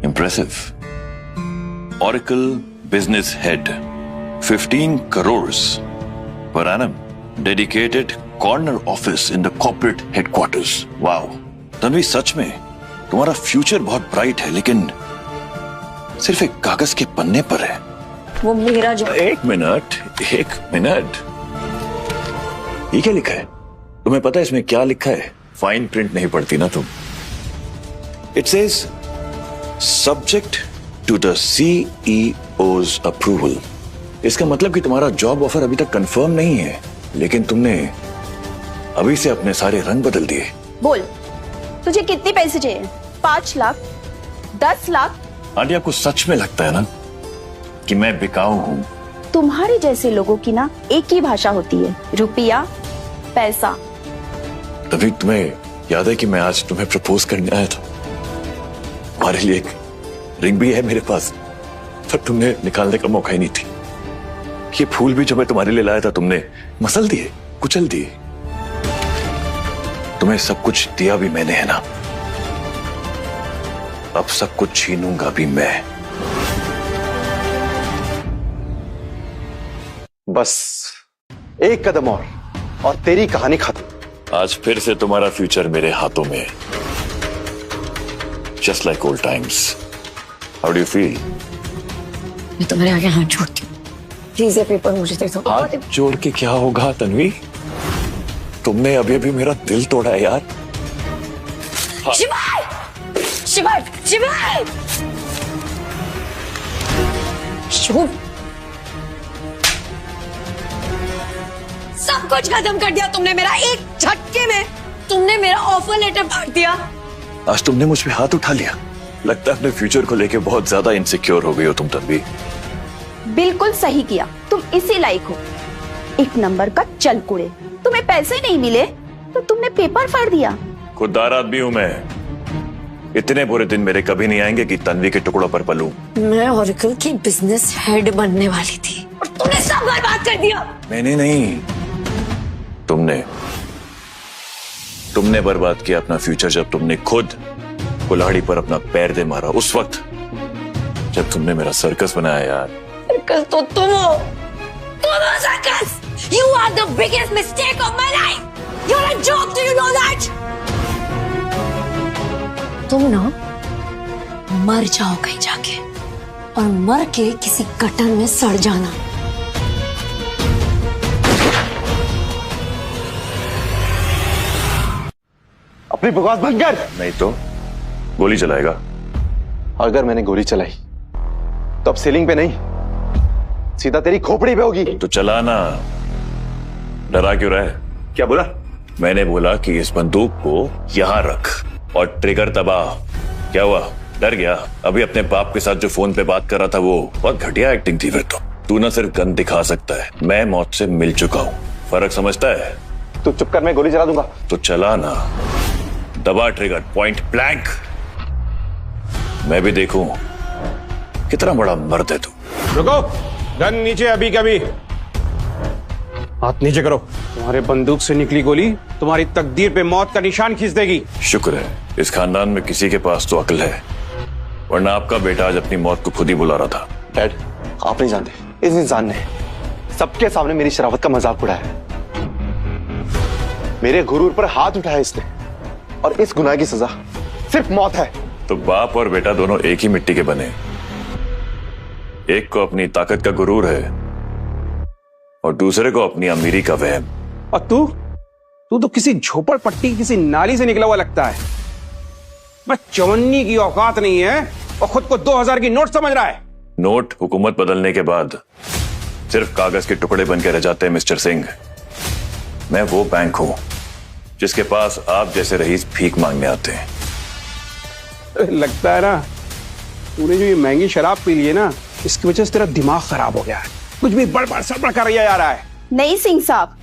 impressive. Oracle business head, 15 crores per annum, dedicated corner office in the corporate headquarters. Wow, Tanvi सच में तुम्हारा फ्यूचर बहुत ब्राइट है, लेकिन सिर्फ एक कागज के पन्ने पर है। वो मेरा जो एक मिनट, ये क्या लिखा है? तुम्हें पता है इसमें क्या लिखा है? फाइन प्रिंट नहीं पढ़ती ना तुम। It says subject to the CEO's approval. इसका मतलब कि तुम्हारा जॉब ऑफर अभी तक कंफर्म नहीं है, लेकिन तुमने अभी से अपने सारे रंग बदल दिए। बोल, तुझे कितने पैसे चाहिए? 5 लाख, 10 लाख? आंटी, आपको सच में लगता है ना कि मैं बिकाऊ हूं? तुम्हारे जैसे लोगों की ना एक ही भाषा होती है, रुपया, पैसा। तभी तुम्हें याद है कि मैं आज तुम्हें प्रपोज करने आया था? तुम्हारे लिए एक रिंग भी है मेरे पास, पर तुमने निकालने का मौका ही नहीं थी। ये फूल भी जो मैं तुम्हारे लिए लाया था तुमने मसल दिए, कुचल दिए। तुम्हें सब कुछ दिया भी मैंने है ना, अब सब कुछ छीनूंगा भी मैं। बस एक कदम और तेरी कहानी खत्म। आज फिर से तुम्हारा फ्यूचर मेरे हाथों में, just like old times. How do you feel? मैं तुम्हारे आगे हाथ जोड़ती हूँ, प्लीज ये पेपर मुझे दे दो। हाथ जोड़ के क्या होगा तन्वी? तुमने अभी अभी मेरा दिल तोड़ा है यार। शिवाय! शिवाय! शिवाय! शुभ, सब कुछ खत्म कर दिया तुमने मेरा, एक झटके में तुमने मेरा ऑफर लेटर फाड़ दिया। आज तुमने मुझ पे हाथ उठा लिया। लगता है अपने फ्यूचर को लेके बहुत ज्यादा इनसिक्योर हो गई हो तुम तन्वी। बिल्कुल सही किया, तुम इसी लायक हो, एक नंबर का चल कुड़े। तुम्हें पैसे नहीं मिले तो तुमने पेपर फाड़ दिया। खुददार आदमी हूं मैं, इतने बुरे दिन मेरे कभी नहीं आएंगे कि तन्वी के टुकड़ों पर पलूं। मैं ऑरेकल की बिजनेस हेड बनने वाली थी और तुमने सब बर्बाद कर दिया। मैंने नहीं, तुमने बर्बाद किया अपना फ्यूचर जब तुमने खुद कुल्हाड़ी पर अपना पैर दे मारा, उस वक्त जब तुमने मेरा सर्कस बनाया यार। सर्कस तो तुम हो, circus. You are the biggest mistake of my life. You're a joke. Do you know that? तुम ना मर जाओ कहीं जाके और मर के किसी गटर में सड़ जाना। अपनी बकवास बंद कर। नहीं तो गोली चलाएगा। अगर मैंने गोली चलाई तो अब सीलिंग पे नहीं, सीधा तेरी खोपड़ी पे होगी। तो चलाना, डरा क्यों रहा है? क्या बोला? मैंने बोला कि इस बंदूक को यहां रख और ट्रिगर दबा। क्या हुआ, डर गया? अभी अपने बाप के साथ जो फोन पे बात कर रहा था वो बहुत घटिया एक्टिंग थी। फिर तो तू ना सिर्फ गन दिखा सकता है, मैं मौत से मिल चुका हूँ, फर्क समझता है? तू चुप कर, मैं गोली चला दूंगा। तो चला ना, दबा ट्रिगर, पॉइंट ब्लैंक। मैं भी देखूं कितना बड़ा मर्द है तू। रुको, गन नीचे अभी कभी। हाथ नीचे करो। तुम्हारे बंदूक से निकली गोली तुम्हारी तकदीर पे मौत का निशान खींच देगी। शुक्र है इस खानदान में किसी के पास तो अक्ल है, वरना आपका बेटा आज अपनी मौत को खुद ही बुला रहा था। डैड, आप नहीं जानते, इस इंसान ने सबके सामने मेरी शराफत का मजाक उड़ाया है। मेरे गुरूर पर हाथ उठाया इसने, और इस गुनाह की सजा सिर्फ मौत है। तो बाप और बेटा दोनों एक ही मिट्टी के बने। एक को अपनी ताकत का गुरूर है और दूसरे को अपनी अमीरी का वहम। और तू तो किसी झोपड़पट्टी किसी नाली से निकला हुआ लगता है। बस चवन्नी की औकात नहीं है और खुद को 2000 की नोट समझ रहा है। नोट हुकूमत बदलने के बाद सिर्फ कागज के टुकड़े बनकर रह जाते हैं मिस्टर सिंह। मैं वो बैंक हूं जिसके पास आप जैसे रईस भीख मांगने आते हैं। लगता है ना तूने जो ये महंगी शराब पी ली है ना, इसकी वजह से तेरा दिमाग खराब हो गया है, कुछ भी बड़बड़ सड़बड़ कर जा रहा है। नहीं सिंह साहब,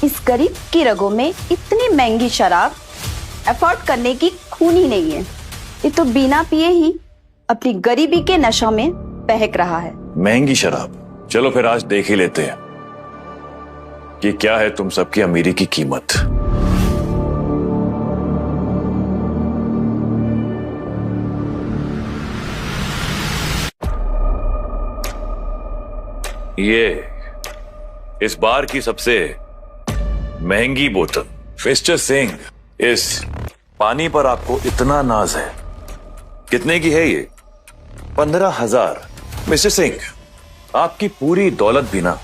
इस गरीब की रगों में इतनी महंगी शराब अफोर्ड करने की खून ही नहीं है। ये तो बिना पिए ही अपनी गरीबी के नशा में बहक रहा है। महंगी शराब। चलो फिर आज देख ही लेते हैं कि क्या है तुम सबकी अमीरी की कीमत। ये इस बार की सबसे महंगी बोतल। मिस्टर सिंह, इस पानी पर आपको इतना नाज है। कितने की है ये? 15,000। मिस्टर सिंह, आपकी पूरी दौलत भी ना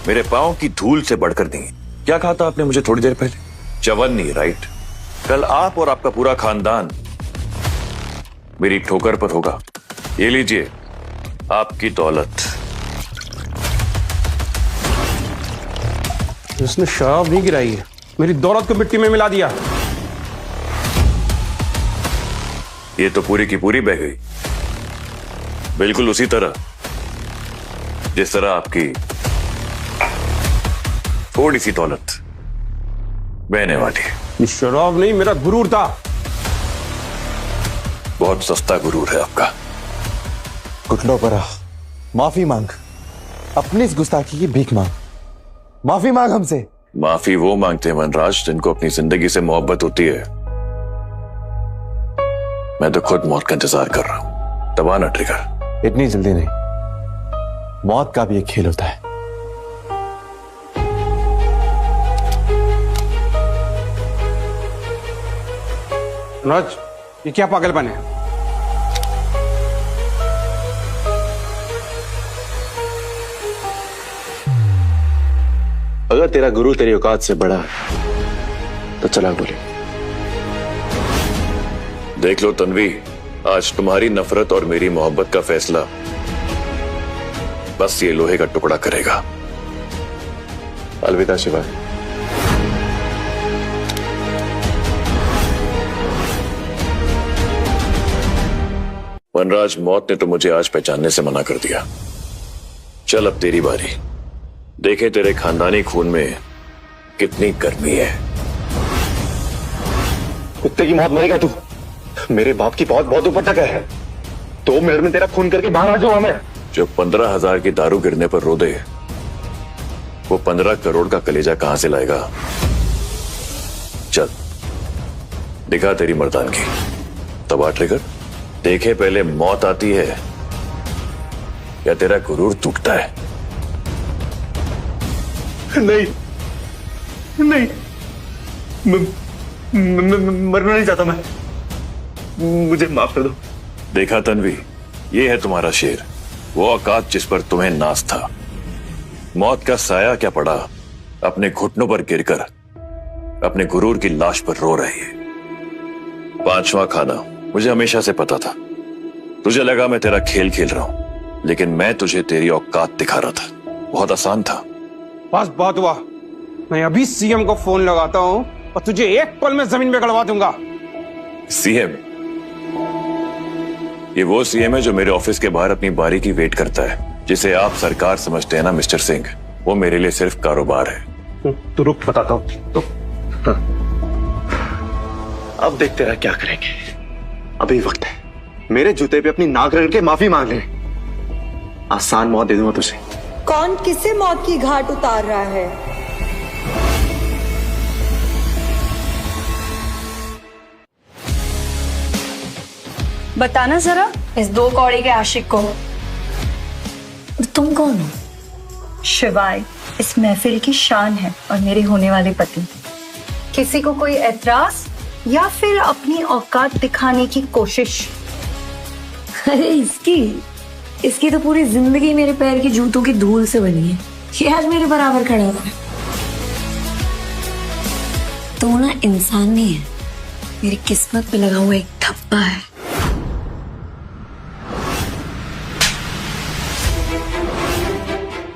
मेरे पांव की धूल से बढ़कर दी। क्या कहा था आपने मुझे थोड़ी देर पहले? चवन्नी, राइट? कल आप और आपका पूरा खानदान मेरी ठोकर पर होगा। ये लीजिए आपकी दौलत। उसने शराब नहीं गिराई है, मेरी दौलत को मिट्टी में मिला दिया। ये तो पूरी की पूरी बह गई, बिल्कुल उसी तरह जिस तरह आपकी थोड़ी सी दौलत बहने वाली है। ये शराब नहीं, मेरा गुरूर था। बहुत सस्ता गुरूर है आपका। घुटनों पर आ, माफी मांग, अपनी इस गुस्ताखी की भीख मांग, माफी मांग हमसे। माफी वो मांगते हैं वनराज जिनको अपनी जिंदगी से मोहब्बत होती है। मैं तो खुद मौत का इंतजार कर रहा हूं। दबाना ट्रिगर। इतनी जल्दी नहीं, मौत का भी एक खेल होता है। राज, ये क्या पागलपन है? अगर तेरा गुरु तेरी औकात से बड़ा है तो चला बोले। देख लो तन्वी, आज तुम्हारी नफरत और मेरी मोहब्बत का फैसला बस ये लोहे का टुकड़ा करेगा। अलविदा शिवा। वनराज, मौत ने तो मुझे आज पहचानने से मना कर दिया। चल अब तेरी बारी। देखे तेरे खानदानी खून में कितनी गर्मी है। कुत्ते की मौत मरेगा तू। मेरे बाप की बहुत बहुत ऊपर तक है। 2 मिनट में तेरा खून करके बाहर आ जाऊं हमें। जो 15,000 की दारू गिरने पर रो दे, वो 15 करोड़ का कलेजा कहां से लाएगा? चल दिखा तेरी मर्दानगी। दबा ट्रिगर। देखे पहले मौत आती है या तेरा गुरूर टूटता है। नहीं नहीं, मरना नहीं चाहता मैं। मुझे माफ कर दो। देखा तन्वी, ये है तुम्हारा शेर, वो औकात जिस पर तुम्हें नाज था। मौत का साया क्या पड़ा, अपने घुटनों पर गिरकर अपने गुरूर की लाश पर रो रही है। 5वां खाना। मुझे हमेशा से पता था, तुझे लगा मैं तेरा खेल खेल रहा हूं, लेकिन मैं तुझे तेरी औकात दिखा रहा था। बहुत आसान था। बस बहुत हुआ। मैं अभी सीएम को फोन लगाता हूं और तुझे एक पल में जमीन में गड़वा दूंगा। सीएम? ये वो सीएम है जो मेरे ऑफिस के बाहर अपनी बारी की वेट करता है, जिसे आप सरकार समझते हैं ना मिस्टर सिंह। वो मेरे लिए सिर्फ कारोबार है। तू रुक, बताता हूं। तो अब देख तेरा क्या करेंगे। अभी वक्त है, मेरे जूते पे अपनी नाक रगड़ के माफी मांग ले। आसान मौत दे दूंगा तुझे। कौन किसे मौत की घाट उतार रहा है? बताना जरा इस 2 कौड़ी के आशिक को। तुम कौन हो? शिवाय इस महफिल की शान है और मेरे होने वाले पति। किसी को कोई एतराज या फिर अपनी औकात दिखाने की कोशिश? अरे इसकी तो पूरी जिंदगी मेरे पैर की जूतों की धूल से बनी है। ये आज मेरे बराबर खड़ा हुआ है। तो ना इंसान नहीं है, मेरी किस्मत पे लगा हुआ एक ठप्पा है।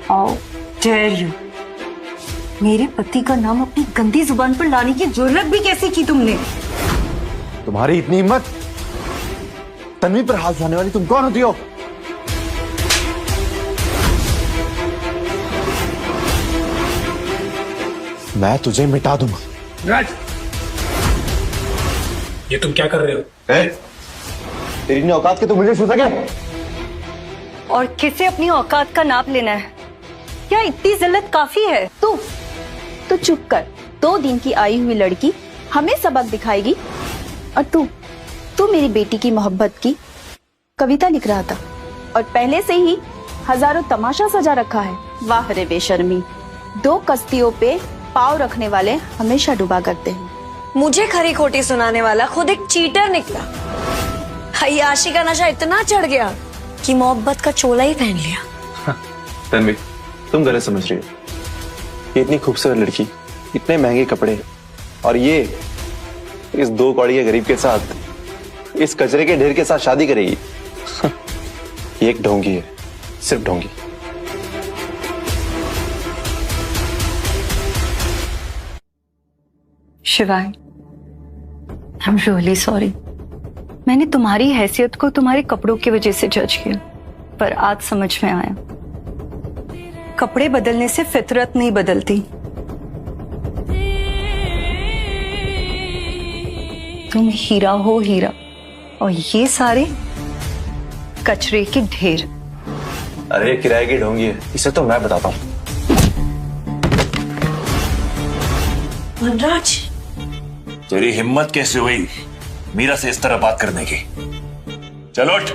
How dare you? मेरे पति का नाम अपनी गंदी जुबान पर लाने की जरूरत भी कैसे की तुमने? तुम्हारी इतनी हिम्मत? तन्वी पर हाथ उठाने वाली तुम कौन होती हो? मैं तुझे मिटा दूंगा। राज, ये तुम क्या कर रहे हो? तेरी इतनी औकात के तो मुझे छू सके? और किसे अपनी औकात का नाप लेना है? क्या इतनी जिल्लत काफी है? तू चुप कर। 2 दिन की आई हुई लड़की हमें सबक दिखाएगी। और तू मेरी बेटी की मोहब्बत की कविता लिख रहा था और पहले से ही हजारों तमाशा सजा रखा है। वाह रे बेशर्मी, 2 कश्तियों पे पाव रखने वाले हमेशा डूबा करते हैं। मुझे खरी खोटी सुनाने वाला खुद एक चीटर निकला। अय्याशी का नशा इतना चढ़ गया कि मोहब्बत का चोला ही पहन लिया। तन्वी, तुम गलत समझ रही हो। ये इतनी खूबसूरत लड़की, इतने महंगे कपड़े, और ये इस 2 कौड़ी के गरीब के साथ, इस कचरे के ढेर के साथ शादी करेगी। ये एक ढोंगी है, सिर्फ ढोंगी। शिवाय, आई एम रियली सॉरी। मैंने तुम्हारी हैसियत को तुम्हारे कपड़ों की वजह से जज किया, पर आज समझ में आया, कपड़े बदलने से फितरत नहीं बदलती। तुम हीरा हो हीरा, और ये सारे कचरे के ढेर। अरे किराए की ढोंगी है, इसे तो मैं बताता हूँ। वनराज, तेरी हिम्मत कैसे हुई मीरा से इस तरह बात करने की? चलो उठ,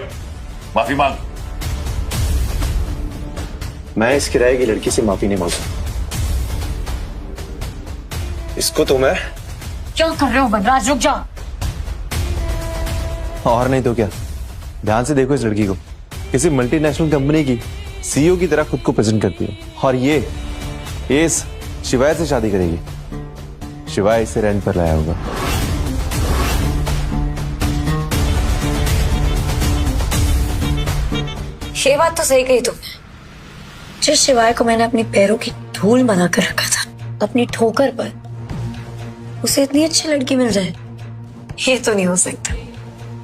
माफी मांग। मैं इस किराए की लड़की से माफी नहीं मांगता। इसको तो मैं। क्या कर रहे हो वनराज? रुक जाओ। और नहीं तो क्या, ध्यान से देखो इस लड़की को। किसी मल्टीनेशनल कंपनी की सीईओ की तरह खुद को प्रेजेंट करती है, और ये इस शिवाय से शादी करेगी। शिवाय इसे रेंट पर लाया होगा। ये बात तो सही कही तुमने। जिस शिवाय को मैंने अपनी पैरों की धूल बना कर रखा था अपनी ठोकर पर, उसे इतनी अच्छी लड़की मिल जाए, ये तो नहीं हो सकता।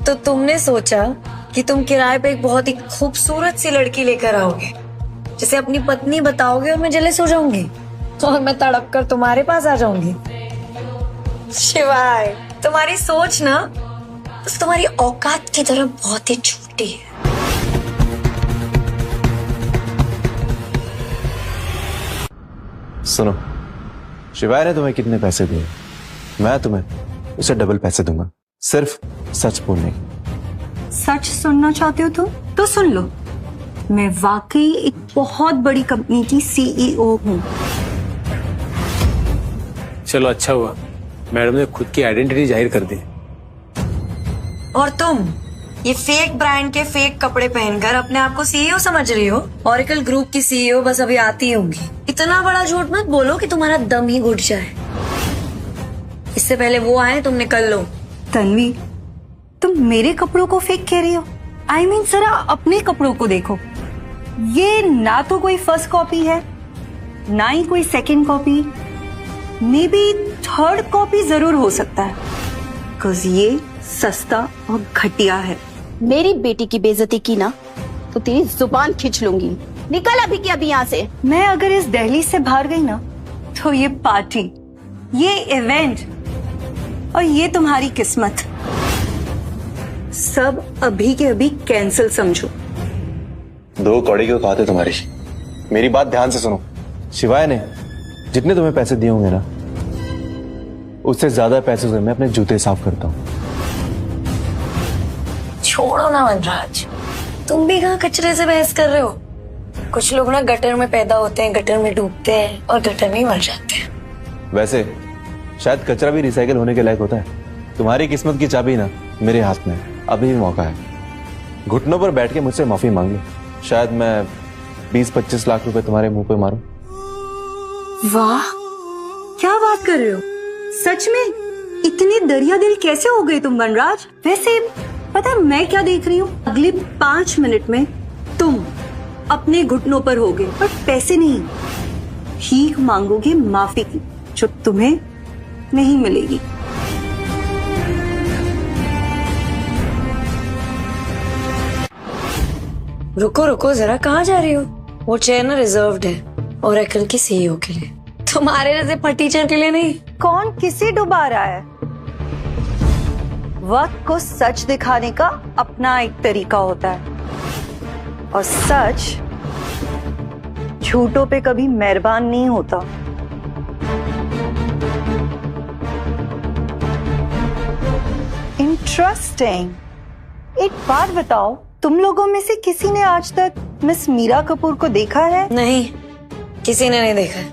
तो तुमने सोचा कि तुम किराए पे एक बहुत ही खूबसूरत सी लड़की लेकर आओगे, जिसे अपनी पत्नी बताओगे, और मैं जेलस हो जाऊंगी, और मैं तड़प कर तुम्हारे पास आ जाऊंगी। शिवाय, तुम्हारी सोच ना बस तुम्हारी औकात की तरह बहुत ही छोटी है। सुनो, शिवाय ने तुम्हें कितने पैसे दिए, मैं तुम्हें उसे डबल पैसे दूंगा, सिर्फ सच बोलने की। सच सुनना चाहते हो तुम? तो सुन लो, मैं वाकई एक बहुत बड़ी कंपनी की सीईओ हूँ। चलो अच्छा हुआ, मैडम ने खुद की आइडेंटिटी जाहिर कर दी। और तुम ये फेक ब्रांड के फेक कपड़े पहनकर अपने आप को सीईओ समझ रही हो? ओरेकल ग्रुप की सीईओ बस अभी आती होंगी। इतना बड़ा झूठ मत बोलो कि तुम्हारा दम ही घुट जाए। इससे पहले वो आए, तुम निकल लो। तन्वी, तुम मेरे कपड़ों को फेक कह रही हो? आई मीन जरा अपने कपड़ों को देखो। ये ना तो कोई फर्स्ट कॉपी है, ना ही कोई second copy, may be third copy जरूर हो सकता है, बिकॉज ये सस्ता और घटिया है। मेरी बेटी की बेइज्जती की ना तो तेरी जुबान खींच लूंगी। निकल अभी की अभी यहाँ से। मैं अगर इस दिल्ली से बाहर गई ना, तो ये पार्टी, ये इवेंट और ये तुम्हारी किस्मत सब अभी के अभी कैंसिल समझो। 2 कौड़ी की औकात है तुम्हारी। मेरी बात ध्यान से सुनो। शिवाय ने जितने तुम्हें पैसे दिए होंगे ना, उससे ज्यादा पैसे से मैं अपने जूते साफ करता हूँ। छोड़ो ना वनराज, तुम भी कहाँ कचरे से बहस कर रहे हो? कुछ लोग ना गटर में पैदा होते हैं, गटर में डूबते हैं और गटर में ही मर जाते हैं। वैसे शायद कचरा भी रिसाइकल होने के लायक होता है। तुम्हारी किस्मत की चाबी ना मेरे हाथ में है, अभी भी मौका है। घुटनों पर बैठ के मुझसे माफी मांग लो, शायद मैं 20-25 लाख रुपए तुम्हारे मुंह पे मारूं। वाह, क्या बात कर रहे हो? सच में इतने दरिया दिल कैसे हो गए तुम वनराज? वैसे पता है मैं क्या देख रही हूँ? अगले 5 मिनट में तुम अपने घुटनों पर होगे, पर पैसे नहीं, भीख मांगोगे माफी की, जो तुम्हें नहीं मिलेगी। रुको रुको जरा, कहाँ जा रही हो? वो चेयर ना रिजर्व्ड है ओरेकल की सीईओ के लिए, तुम्हारे जैसे फटीचर के लिए नहीं। कौन किसे डुबा रहा है? वक्त को सच दिखाने का अपना एक तरीका होता है और सच झूठों पे कभी मेहरबान नहीं होता। इंटरेस्टिंग। एक बात बताओ, तुम लोगों में से किसी ने आज तक मिस मीरा कपूर को देखा है? नहीं, किसी ने नहीं देखा है।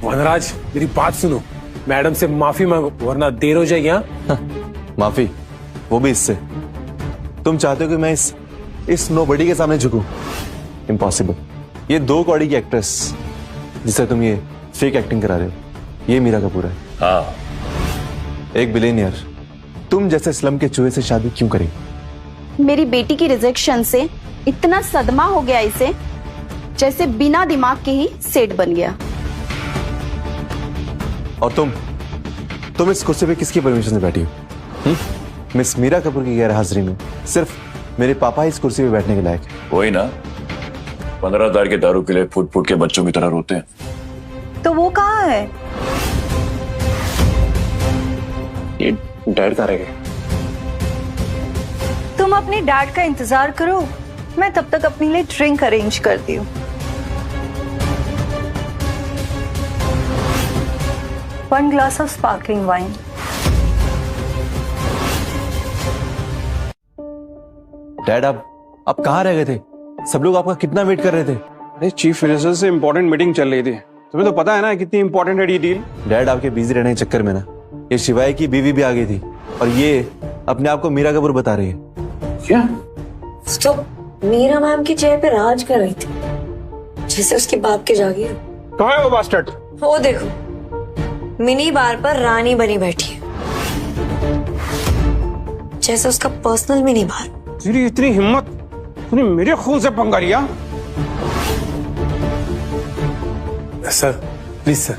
वनराज, मेरी बात सुनो, मैडम से माफी मांगो वरना देर हो जाएगी। हाँ, माफी? वो भी इससे? तुम चाहते हो कि मैं इस नोबडी के सामने झुकूं? इम्पॉसिबल। ये 2 कौड़ी की एक्ट्रेस जिसे तुम ये फेक एक्टिंग करा रहे हो, ये मीरा कपूर है। हाँ, एक बिलियनियर तुम जैसे स्लम के चूहे से शादी क्यों करेगी? मेरी बेटी की रिजेक्शन से इतना सदमा हो गया इसे, जैसे बिना दिमाग के ही सेठ बन गया। और तुम इस कुर्सी पे किसकी परमिशन से बैठी हो? मिस मीरा कपूर की गैर हाजिरी में सिर्फ मेरे पापा इस कुर्सी पे बैठने के लायक है। वही ना, 15,000 के दारू के लिए फुट फुट के बच्चों की तरह रोते हैं। तो वो कहाँ है? ये डैड कहाँ रह गए? तुम अपने डैड का इंतजार करो, मैं तब तक अपने लिए ड्रिंक अरेंज करती हूँ। 1 glass of sparkling wine. Dad, आप कहाँ रह गए थे? सब लोग आपका कितना वेट कर रहे थे। अरे चीफ मिनिस्टर से इंपॉर्टेंट मीटिंग चल रही थी, तुम्हें तो पता है ना कितनी इंपॉर्टेंट है ये डील। डैड, आपके बिजी रहने के चक्कर में ना ये शिवाय की बीवी भी आ गई थी और ये अपने आप को मीरा कपूर बता रही है। क्या? तो मीरा मैम की चेयर पे राज कर रही थी, जैसे उसके बाप के जागीर। कहाँ है वो बास्टर्ड? वो देखो, मिनी बार पर रानी बनी बैठी है, जैसे उसका पर्सनल मिनी बार। तेरी इतनी हिम्मत, तूने मेरे खून से पंगा लिया? सर प्लीज सर,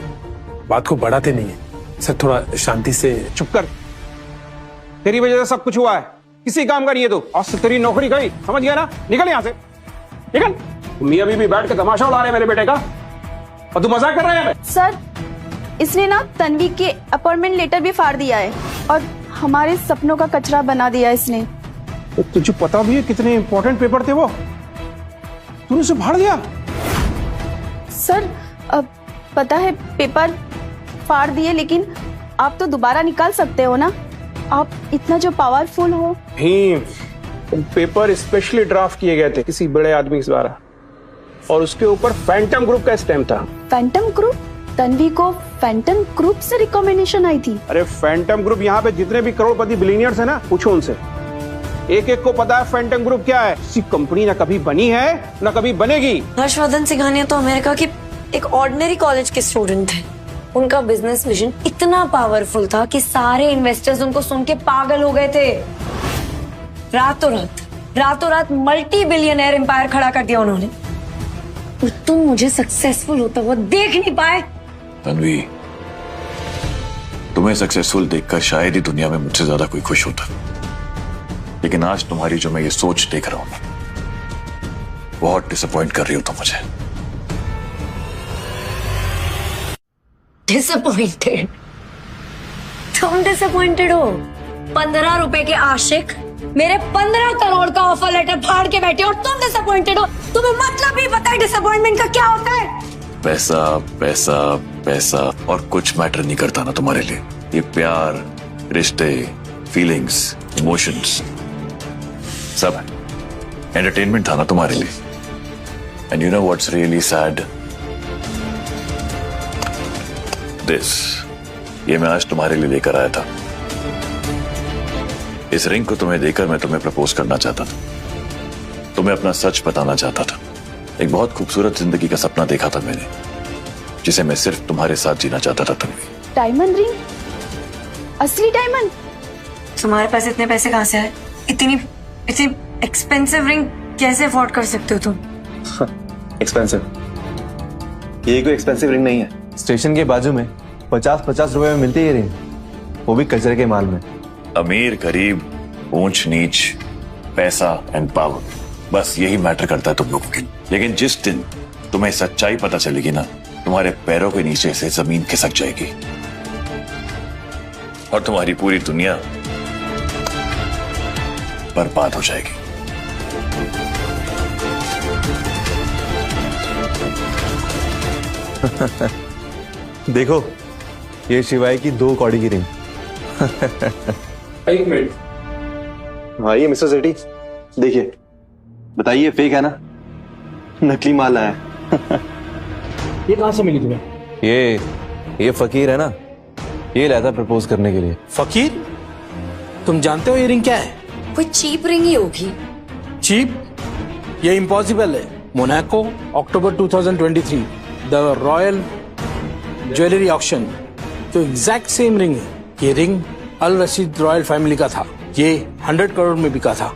बात को बढ़ाते नहीं है सर, थोड़ा शांति से। चुप कर, तेरी वजह से सब कुछ हुआ है, किसी काम का नहीं है तू। आज से तेरी नौकरी गई, समझ गया ना? निकल यहाँ से, निकल। मियां बीवी बैठ के तमाशा उड़ा रहे मेरे बेटे का और तू मजाक कर रहा है। सर, इसने ना तन्वी के अपॉइंटमेंट लेटर भी फाड़ दिया है और हमारे सपनों का कचरा बना दिया इसने। तो तुझे पता भी है कितने इंपॉर्टेंट पेपर थे वो, तूने उसे फाड़ दिया? सर, अब पता है पेपर फाड़ दिए, लेकिन आप तो दोबारा निकाल सकते हो ना, आप इतना जो पावरफुल हो। पेपर स्पेशली ड्राफ्ट किए गए थे किसी बड़े आदमी के द्वारा और उसके ऊपर फैंटम ग्रुप का स्टैम्प था। Phantom group? तन्वी को फैंटम ग्रुप से रिकमेंडेशन आई थी? अरे फैंटम ग्रुप यहाँ पे जितने भी करोड़पति बिलियनियर्स है ना, पूछो उनसे, एक एक को पता है फैंटम ग्रुप क्या है। किसी कंपनी ना कभी बनी है ना कभी बनेगी। हर्षवर्धन सिंघानिया तो अमेरिका की एक ऑर्डिनरी कॉलेज के स्टूडेंट थे। उनका बिजनेस विजन इतना पावरफुल था कि सारे इन्वेस्टर्स उनको सुन के पागल हो गए थे। रातों रात मल्टी बिलियनर एम्पायर खड़ा कर दिया उन्होंने। और तुम मुझे सक्सेसफुल होता हुआ देख नहीं पाए। तन्वी, तुम्हें सक्सेसफुल देखकर शायद ही दुनिया में मुझसे ज्यादा कोई खुश होता, लेकिन आज तुम्हारी जो मैं ये सोच देख रहा हूं, बहुत डिसअपॉइंट कर रही हो तुम मुझे। डिसअपॉइंटेड? तुम डिसअपॉइंटेड हो? 15 रुपए के आशिक मेरे 15 करोड़ का ऑफर लेटर फाड़ के बैठे और तुम डिसअपॉइंटेड हो? तुम्हें मतलब ही पता है डिसअपॉइंटमेंट का क्या होता है? पैसा पैसा पैसा और कुछ मैटर नहीं करता ना तुम्हारे लिए। ये प्यार, रिश्ते, फीलिंग्स, इमोशंस सब एंटरटेनमेंट था ना तुम्हारे लिए। And you know what's really sad? This, ये मैं आज तुम्हारे लिए लेकर आया था। इस रिंग को तुम्हें देकर मैं तुम्हें प्रपोज करना चाहता था, तुम्हें अपना सच बताना चाहता था। एक बहुत खूबसूरत जिंदगी का सपना देखा था मैंने, जिसे मैं सिर्फ तुम्हारे साथ जीना चाहता था। Tanvi, diamond ring? असली डायमंड? तुम्हारे पास इतने पैसे कहाँ से आए? इतनी एक्सपेंसिव रिंग कैसे अफोर्ड कर सकते हो तुम? एक्सपेंसिव? ये कोई एक्सपेंसिव रिंग नहीं है। स्टेशन के बाजू में 50-50 रुपए में मिलती है ये रिंग, वो भी कचरे के माल में। अमीर गरीब, ऊंच नीच, पैसा एंड पावर, बस यही मैटर करता है तुम लोगों के। लेकिन जिस दिन तुम्हें सच्चाई पता चलेगी ना, तुम्हारे पैरों के नीचे से जमीन खिसक जाएगी और तुम्हारी पूरी दुनिया बर्बाद हो जाएगी। देखो, ये शिवाय की 2 कौड़ी की रिंग। एक मिनट। हाँ, ये मिस्टर सेठी देखिए, बताइए फेक है ना? नकली माल है। ये कहां से मिली तुम्हें? ये फकीर है ना, ये लाया था प्रपोज करने के लिए। फकीर? तुम जानते हो ये रिंग क्या है? कोई चीप रिंग ही होगी। चीप? ये इम्पॉसिबल है। Monaco, October 2023, the royal jewellery auction, तो एग्जैक्ट सेम रिंग है। ये रिंग अल रशीद रॉयल फैमिली का था। ये 100 करोड़ में बिका था।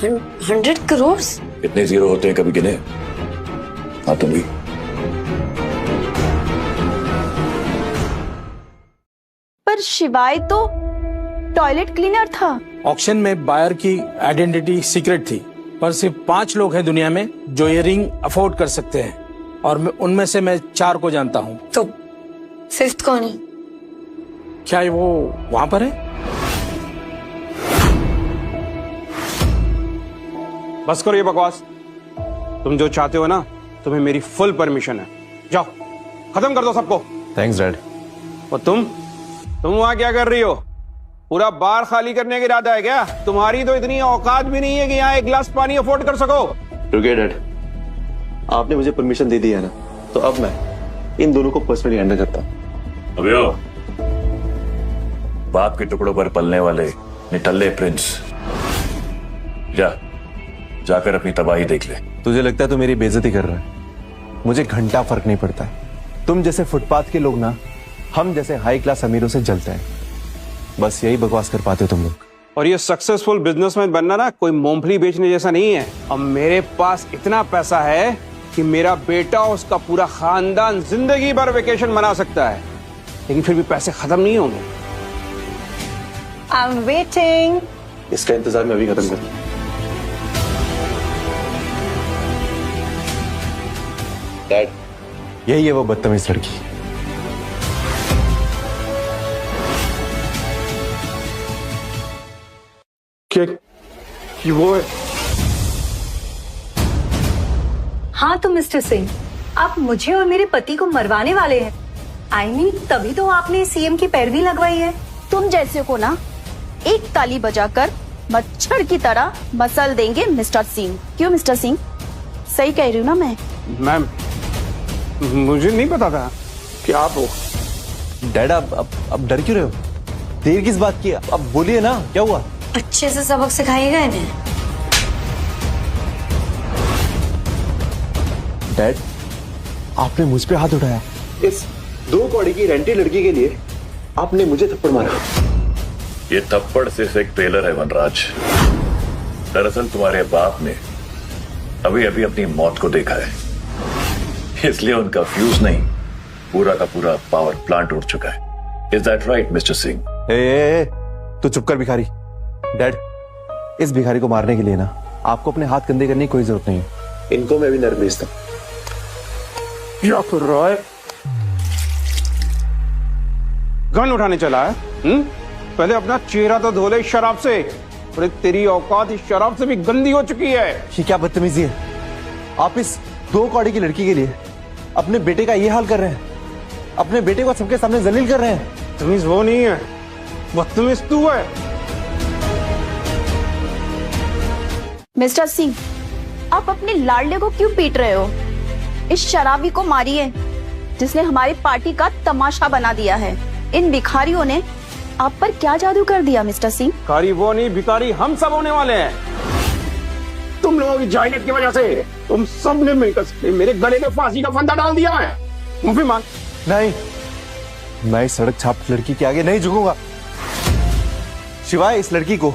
100 करोड़? इतने जीरो होते हैं कभी गिने? हाँ, तुम भी। पर शिवाय तो टॉयलेट क्लीनर था। ऑक्शन में बायर की आइडेंटिटी सीक्रेट थी, पर सिर्फ 5 लोग हैं दुनिया में जो ये रिंग अफोर्ड कर सकते हैं, और उनमें से मैं 4 को जानता हूँ। तो 5th कौन है? क्या वो वहां पर है? बस करो ये बकवास। तुम जो चाहते हो ना, तुम्हें मेरी फुल परमिशन है। जाओ, खत्म कर दो सबको। Thanks dad. और तुम वहां क्या कर रही हो? पूरा बार खाली करने का इरादा है क्या? तुम्हारी तो इतनी औकात भी नहीं है कि यहाँ 1 गिलास पानी अफोर्ड कर सको। रुकिए डैड, आपने मुझे परमिशन दे दी है ना, तो अब मैं इन दोनों को पर्सनली हैंडल करता हूं। अबे ओ, बाप के टुकड़ों पर पलने वाले निठल्ले प्रिंस, जाकर अपनी तबाही देख ले। तुझे लगता है तू मेरी बेइज्जती कर रहा है? मुझे घंटा फर्क नहीं पड़ता है। तुम जैसे फुटपाथ के लोग ना, हम जैसे हाई क्लास अमीरों से जलते हैं। बस यही बकवास कर पाते हो तुम लोग। और ये सक्सेसफुल बिजनेसमैन बनना ना कोई मूंगफली बेचने जैसा नहीं है। अब मेरे पास इतना पैसा है कि मेरा बेटा और उसका पूरा खानदान जिंदगी भर वेकेशन मना सकता है, लेकिन फिर भी पैसे खत्म नहीं होंगे। I am waiting. इसका इंतजार मैं अभी खत्म कर। डैड, यही है वो बदतमीज लड़की। क्या वो है? हाँ तो मिस्टर सिंह, आप मुझे और मेरे पति को मरवाने वाले हैं। I mean, तभी तो आपने सीएम की पैरवी लगवाई है। तुम जैसे को ना एक ताली बजाकर मच्छर की तरह मसल देंगे मिस्टर सिंह। क्यों मिस्टर सिंह, सही कह रही हूँ ना मैं? मैम, मुझे नहीं पता था कि आप हो। डैड, अब डर क्यों रहे हो? देर किस बात की? अब बोलिए ना, क्या हुआ? अच्छे से सबक सिखाइएगा इन्हें। डैड, आपने मुझ पे हाथ उठाया। इस 2 कौड़ी की रेंटी लड़की के लिए आपने मुझे थप्पड़ मारा। ये थप्पड़ सिर्फ एक ट्रेलर है वनराज। दरअसल तुम्हारे बाप ने अभी अभी अपनी मौत को देखा है, इसलिए उनका फ्यूज नहीं, पूरा का पूरा पावर प्लांट उड़ चुका है। Is that right mister Singh? तू चुप कर भिखारी। डैड, इस भिखारी को मारने के लिए ना आपको अपने हाथ गंदे करने की कोई जरूरत नहीं है। इनको मैं भी नर्क भेजता हूं। क्या कर रहा है? गन उठाने चला है? पहले अपना चेहरा तो धो ले शराब से। और तेरी औकात इस शराब से भी गंदी हो चुकी है। ये क्या बदतमीजी है? आप इस 2 कौड़ी की लड़की के लिए अपने बेटे का ये हाल कर रहे हैं, अपने बेटे को सबके सामने जलील कर रहे हैं। बदतमीज वो नहीं है, बदतमीज तू है। मिस्टर सिंह, आप अपने लाडले को क्यों पीट रहे हो? इस शराबी को मारिए जिसने हमारी पार्टी का तमाशा बना दिया है। इन भिखारियों ने आप पर क्या जादू कर दिया मिस्टर सिंह? भिखारी वो नहीं, भिखारी हम सब होने वाले हैं। तुम लोगों की जाहिलियत की वजह से तुम सब ने मिलकर मेरे गले में फांसी का फंदा डाल दिया है। मुझे मांग। नहीं, मैं इस सड़क छाप लड़की के आगे नहीं झुकूंगा। शिवाय इस लड़की को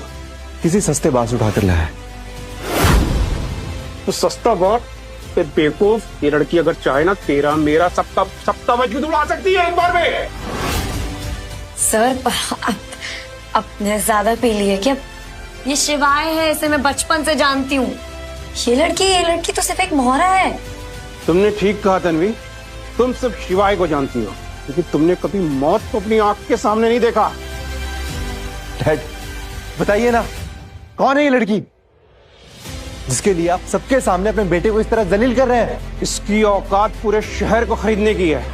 किसी सस्ते बास उठाकर लाया है। तो सस्ता बात? फिर बेवकूफ, ये लड़की अगर चाहे ना तेरा मेरा सबका वजूद उड़ा सकती है एक बार में। सर, आपने ज्यादा पी लिए क्या? ये शिवाय है, इसे मैं बचपन से जानती हूँ। ये लड़की तो सिर्फ एक मोहरा है। तुमने ठीक कहा तन्वी, तुम सिर्फ शिवाय को जानती हो, लेकिन तुमने कभी मौत को अपनी आंख के सामने नहीं देखा। डैड बताइए ना, कौन है ये लड़की जिसके लिए आप सबके सामने अपने बेटे को इस तरह जलील कर रहे हैं? इसकी औकात पूरे शहर को खरीदने की है।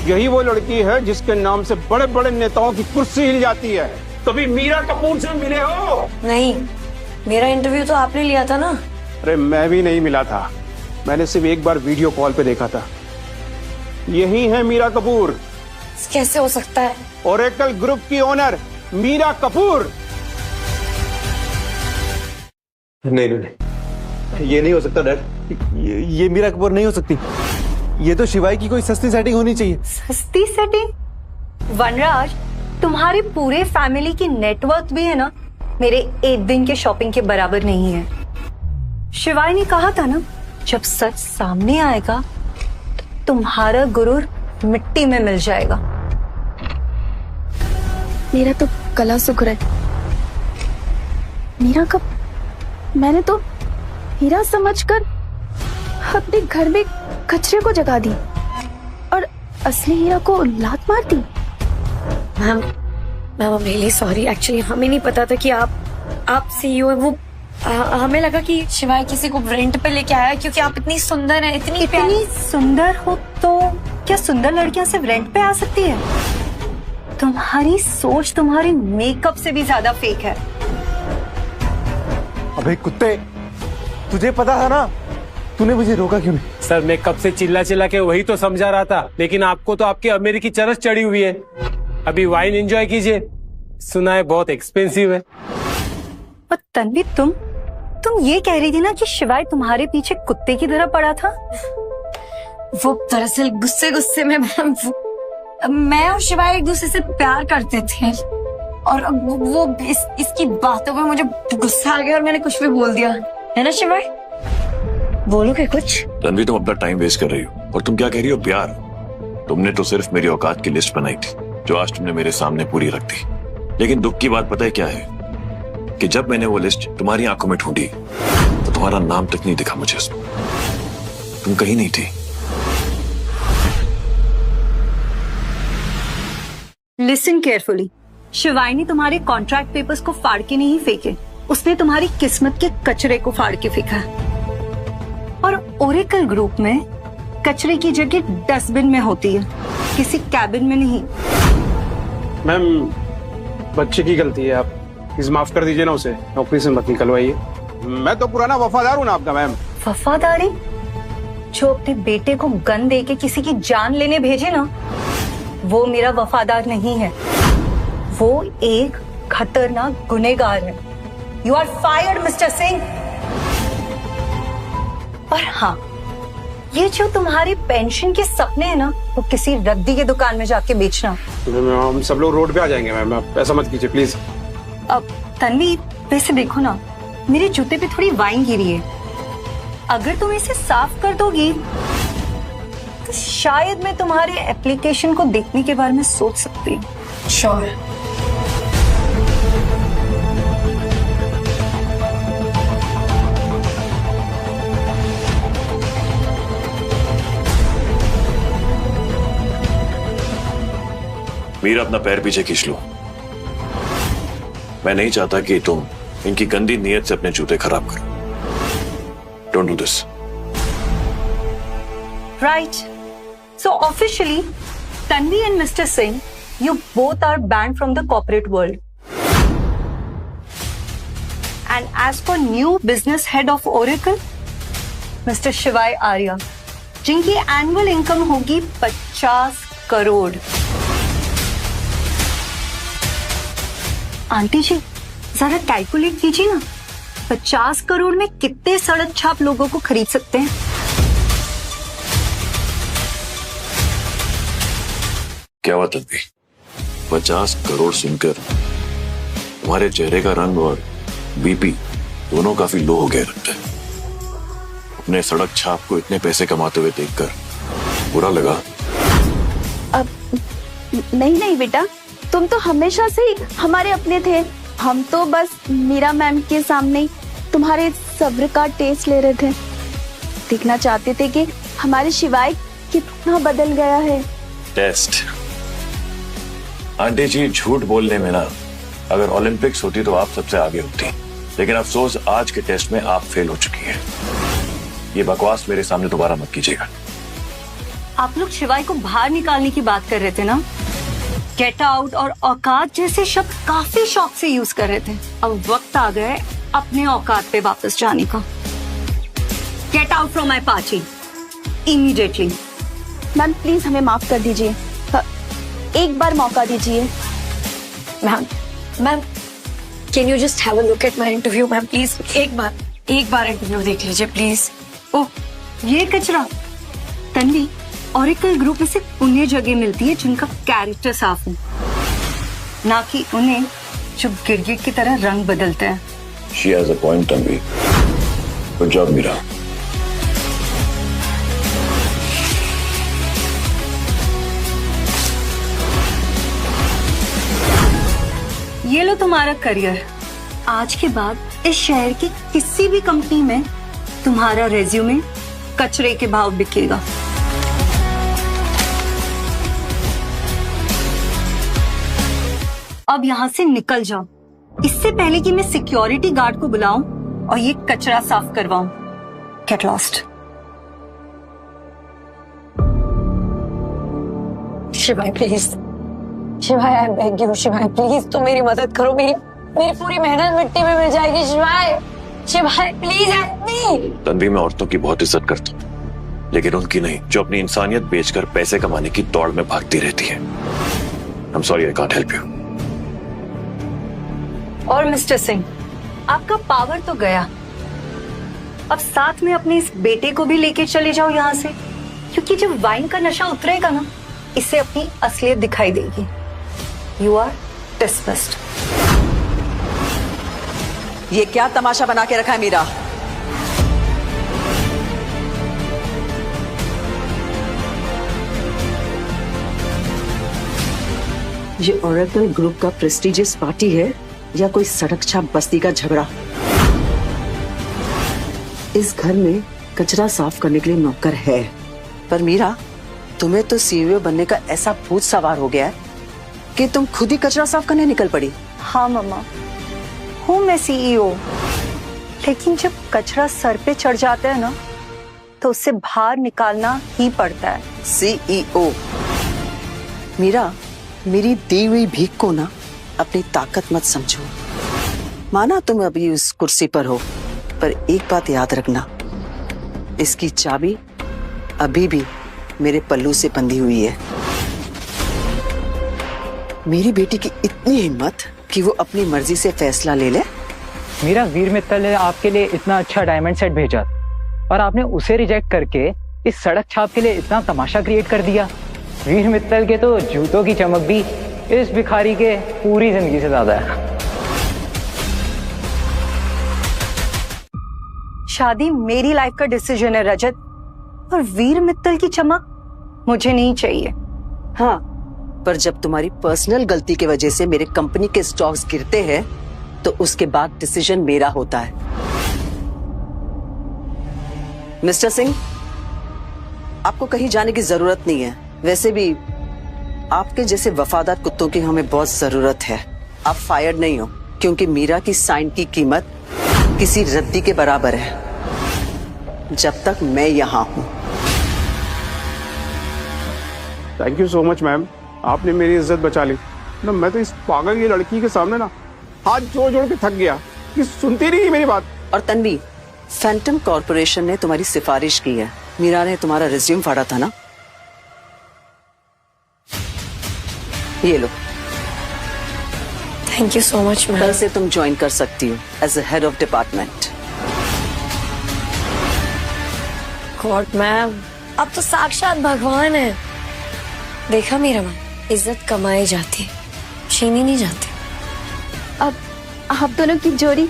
यही वो लड़की है जिसके नाम से बड़े बड़े नेताओं की कुर्सी हिल जाती है। कभी मीरा कपूर से मिले हो? नहीं, मेरा इंटरव्यू तो आपने लिया था ना। अरे मैं भी नहीं मिला था, मैंने सिर्फ एक बार वीडियो कॉल पे देखा था। यही है मीरा कपूर। कैसे हो सकता है? ओरेकल ग्रुप की ओनर मीरा कपूर। नहीं नहीं नहीं, ये नहीं हो सकता डैड। ये मीरा कपूर नहीं हो सकती। ये तो शिवाई की कोई सस्ती सेटिंग होनी चाहिए। सस्ती सेटिंग? वनराज, तुम्हारी पूरे फैमिली की नेटवर्थ भी है ना, मेरे एक दिन के शॉपिंग के बराबर नहीं है। शिवाई ने कहा था ना, जब सच सामने आएगा तो तुम्हारा गुरूर मिट्टी में मिल जाएगा। मेरा तो गला सूख रहा है। मीरा कब मैंने तो हीरा समझकर अपने घर में कचरे को जगा दी और असली हीरा को लात मार दी। Ma'am I am really sorry. Actually हमें नहीं पता था कि आप सीईओ है। वो हमें लगा कि शिवाय किसी को रेंट पे लेके आया क्योंकि आप इतनी सुंदर हैं, इतनी सुंदर हो तो क्या सुंदर लड़कियां सिर्फ रेंट पे आ सकती है? तुम्हारी सोच तुम्हारे मेकअप से भी ज्यादा फेक है। अबे कुत्ते, तुझे पता था ना, तूने मुझे रोका क्यों नहीं? सर मैं कब से चिल्ला चिल्ला के वही तो समझा रहा था, लेकिन आपको तो आपकी अमेरिकी चरस चढ़ी हुई है। अभी वाइन एंजॉय कीजिए, सुना है बहुत एक्सपेंसिव है। और तन्वी, तुम ये कह रही थी ना कि शिवाय तुम्हारे पीछे कुत्ते की तरह पड़ा था। वो दरअसल गुस्से में मैं और शिवाय एक दूसरे से प्यार करते थे और वो इसकी बातों पे मुझे गुस्सा आ गया और मैंने कुछ भी बोल दिया, है ना शिवाय? बोलोगे कुछ? तन्वी, तुम अपना टाइम वेस्ट कर रही हो। और तुम क्या कह रही हो? प्यार? तुमने तो सिर्फ मेरी औकात की लिस्ट बनाई थी जो आज तुमने मेरे सामने पूरी रख दी। लेकिन दुख की बात पता है क्या है कि जब मैंने वो लिस्ट तुम्हारी आंखों में ढूंढी तो तुम्हारा नाम तक नहीं दिखा मुझे उसमें। तुम कहीं नहीं थी। लिसन केयरफुली, शिवाय ने तुम्हारे कॉन्ट्रैक्ट पेपर्स को फाड़ के नहीं फेंके, उसने तुम्हारी किस्मत के कचरे को फाड़ के फेंका। और ओरेकल ग्रुप में कचरे की जगह डस्टबिन में होती है, किसी कैबिन में नहीं। मैम, बच्चे की गलती है, आप प्लीज माफ कर दीजिए ना उसे। नौकरी से मत निकलवाइए। मैं तो पुराना वफादार हूँ ना आपका। मैम, वफादारी? जो अपने बेटे को गन दे के किसी की जान लेने भेजे ना, वो मेरा वफादार नहीं है। वो एक खतरनाक गुनहगार है। You are fired mister Singh. और हाँ, ये जो तुम्हारे पेंशन के सपने हैं ना, वो किसी रद्दी की दुकान में जाके बेचना। हम सब लोग रोड पे आ जाएंगे मैम, आप ऐसा मत कीजिए प्लीज। अब तन्वी, वैसे देखो ना, मेरे जूते पे थोड़ी वाइन गिरी है। अगर तुम इसे साफ कर दोगी तो शायद मैं तुम्हारे एप्लीकेशन को देखने के बारे में सोच सकती हूँ। श्योर। मीरा, अपना पैर पीछे खींच लो। मैं नहीं चाहता कि तुम इनकी गंदी नीयत से अपने जूते खराब करो। Don't do this. Right. So officially, Tanvi and Mr. Singh, you both are banned from the corporate world. And as for new business head of Oracle, Mr. Shivai Arya, जिनकी annual income होगी 50 crore. Aunty जी, जरा calculate कीजिए ना, 50 करोड़ में कितने सड़क छाप लोगों को खरीद सकते हैं? क्या हुआ तन्वी? 50 करोड़ सुनकर तुम्हारे चेहरे का रंग और बीपी दोनों काफी लो हो गए लगता है। अपने सड़क छाप को इतने पैसे कमाते हुए देखकर बुरा लगा? अब नहीं बेटा, तुम तो हमेशा से ही हमारे अपने थे। हम तो बस मीरा मैम के सामने तुम्हारे सब्र का टेस्ट ले रहे थे। देखना चाहते थे कि हमारे शिवाय कितना बदल गया है। टेस्ट? आंटी जी, झूठ बोलने में ना अगर ओलंपिक्स होती तो आप सबसे आगे होती, लेकिन अफसोस आज के टेस्ट में आप फेल हो चुकी हैं। ये बकवास मेरे सामने दोबारा मत कीजिएगा। आप लोग शिवाय को बाहर निकालने की बात कर रहे थे ना? गेट आउट और औकात जैसे शब्द काफी शौक से यूज कर रहे थे। अब वक्त आ गया अपने औकात पे वापस जाने का। Get out from my party immediately. Ma'am please हमें माफ कर दीजिए, एक बार मौका दीजिए। Ma'am can you just have a look at my interview ma'am please. एक बार इंटरव्यू देख लीजिए प्लीज। ओह ये कचरा। तन्वी, ओरेकल ग्रुप में सिर्फ उन्हें जगह मिलती है जिनका कैरेक्टर साफ हो, ना कि उन्हें जो गिरगिट की तरह रंग बदलते हैं। She has a point, Tanvi. Good job, Meera. ये लो तुम्हारा करियर। आज के बाद इस शहर की किसी भी कंपनी में तुम्हारा रेज्यूमे कचरे के भाव बिकेगा। अब यहाँ से निकल जाओ, इससे पहले कि मैं सिक्योरिटी गार्ड को बुलाऊं और ये कचरा साफ करवाऊं। Get lost. Shivaay please, Shivaay I beg you, Shivaay please तुम मेरी मदद करो। मेरी पूरी मेहनत मिट्टी में मिल जाएगी। शिवाय प्लीज हेल्प मी। तन्वी, मैं औरतों की बहुत इज्जत करता हूँ, लेकिन उनकी नहीं जो अपनी इंसानियत बेचकर पैसे कमाने की दौड़ में भागती रहती है। I am sorry, I can't help you. और मिस्टर सिंह, आपका पावर तो गया, अब साथ में अपने इस बेटे को भी लेके चले जाओ यहाँ से, क्योंकि जब वाइन का नशा उतरेगा ना, इससे अपनी असलियत दिखाई देगी। You are dismissed. ये क्या तमाशा बना के रखा है मीरा? ये ओरेकल ग्रुप का प्रेस्टिजियस पार्टी है या कोई सड़क छाप बस्ती का झगड़ा? इस घर में कचरा साफ करने के लिए नौकर है, पर मीरा तुम्हें तो सीईओ बनने का ऐसा भूत सवार हो गया है कि तुम खुद ही कचरा साफ करने निकल पड़ी। हाँ मम्मा, हूँ मैं सीईओ, लेकिन जब कचरा सर पे चढ़ जाता है ना, तो उसे बाहर निकालना ही पड़ता है। सीईओ? मीरा, मेरी दी हुई भीख को ना अपनी ताकत मत समझो। माना तुम अभी उस कुर्सी पर हो, पर एक बात याद रखना, इसकी चाबी अभी भी मेरे पल्लू से बंधी हुई है। मेरी बेटी की इतनी हिम्मत कि वो अपनी मर्जी से फैसला ले ले। मीरा, वीर मित्तल ने आपके लिए इतना अच्छा डायमंड सेट भेजा और आपने उसे रिजेक्ट करके इस सड़क छाप के लिए इतना तमाशा क्रिएट कर दिया। वीर मित्तल के तो जूतों की चमक भी इस भिखारी के पूरी जिंदगी से ज्यादा है। शादी मेरी लाइफ का डिसीजन है रजत, और वीर मित्तल की चमक मुझे नहीं चाहिए। हाँ, पर जब तुम्हारी पर्सनल गलती की वजह से मेरे कंपनी के स्टॉक्स गिरते हैं, तो उसके बाद डिसीजन मेरा होता है। मिस्टर सिंह, आपको कहीं जाने की जरूरत नहीं है। वैसे भी आपके जैसे वफादार कुत्तों की हमें बहुत जरूरत है। आप फायर्ड नहीं हो, क्योंकि मीरा की साइन की कीमत किसी रद्दी के बराबर है जब तक मैं यहाँ हूँ। Thank you so much ma'am, आपने मेरी इज्जत बचा ली ना। मैं तो इस पागल की लड़की के सामने ना हाथ जोड़ जोड़ के थक गया, कि सुनती नहीं मेरी बात। और तन्वी, फैंटम कॉर्पोरेशन ने तुम्हारी सिफारिश की है। मीरा ने तुम्हारा रिज्यूम फाड़ा था ना, ये लो। Thank you so much ma'am. कल से तुम ज्वाइन कर सकती हो as a head of department. God ma'am, अब तो साक्षात भगवान है। देखा मेरा मैम, इज्जत कमाई जाती है, छीनी नहीं जाती। अब आप दोनों की जोड़ी,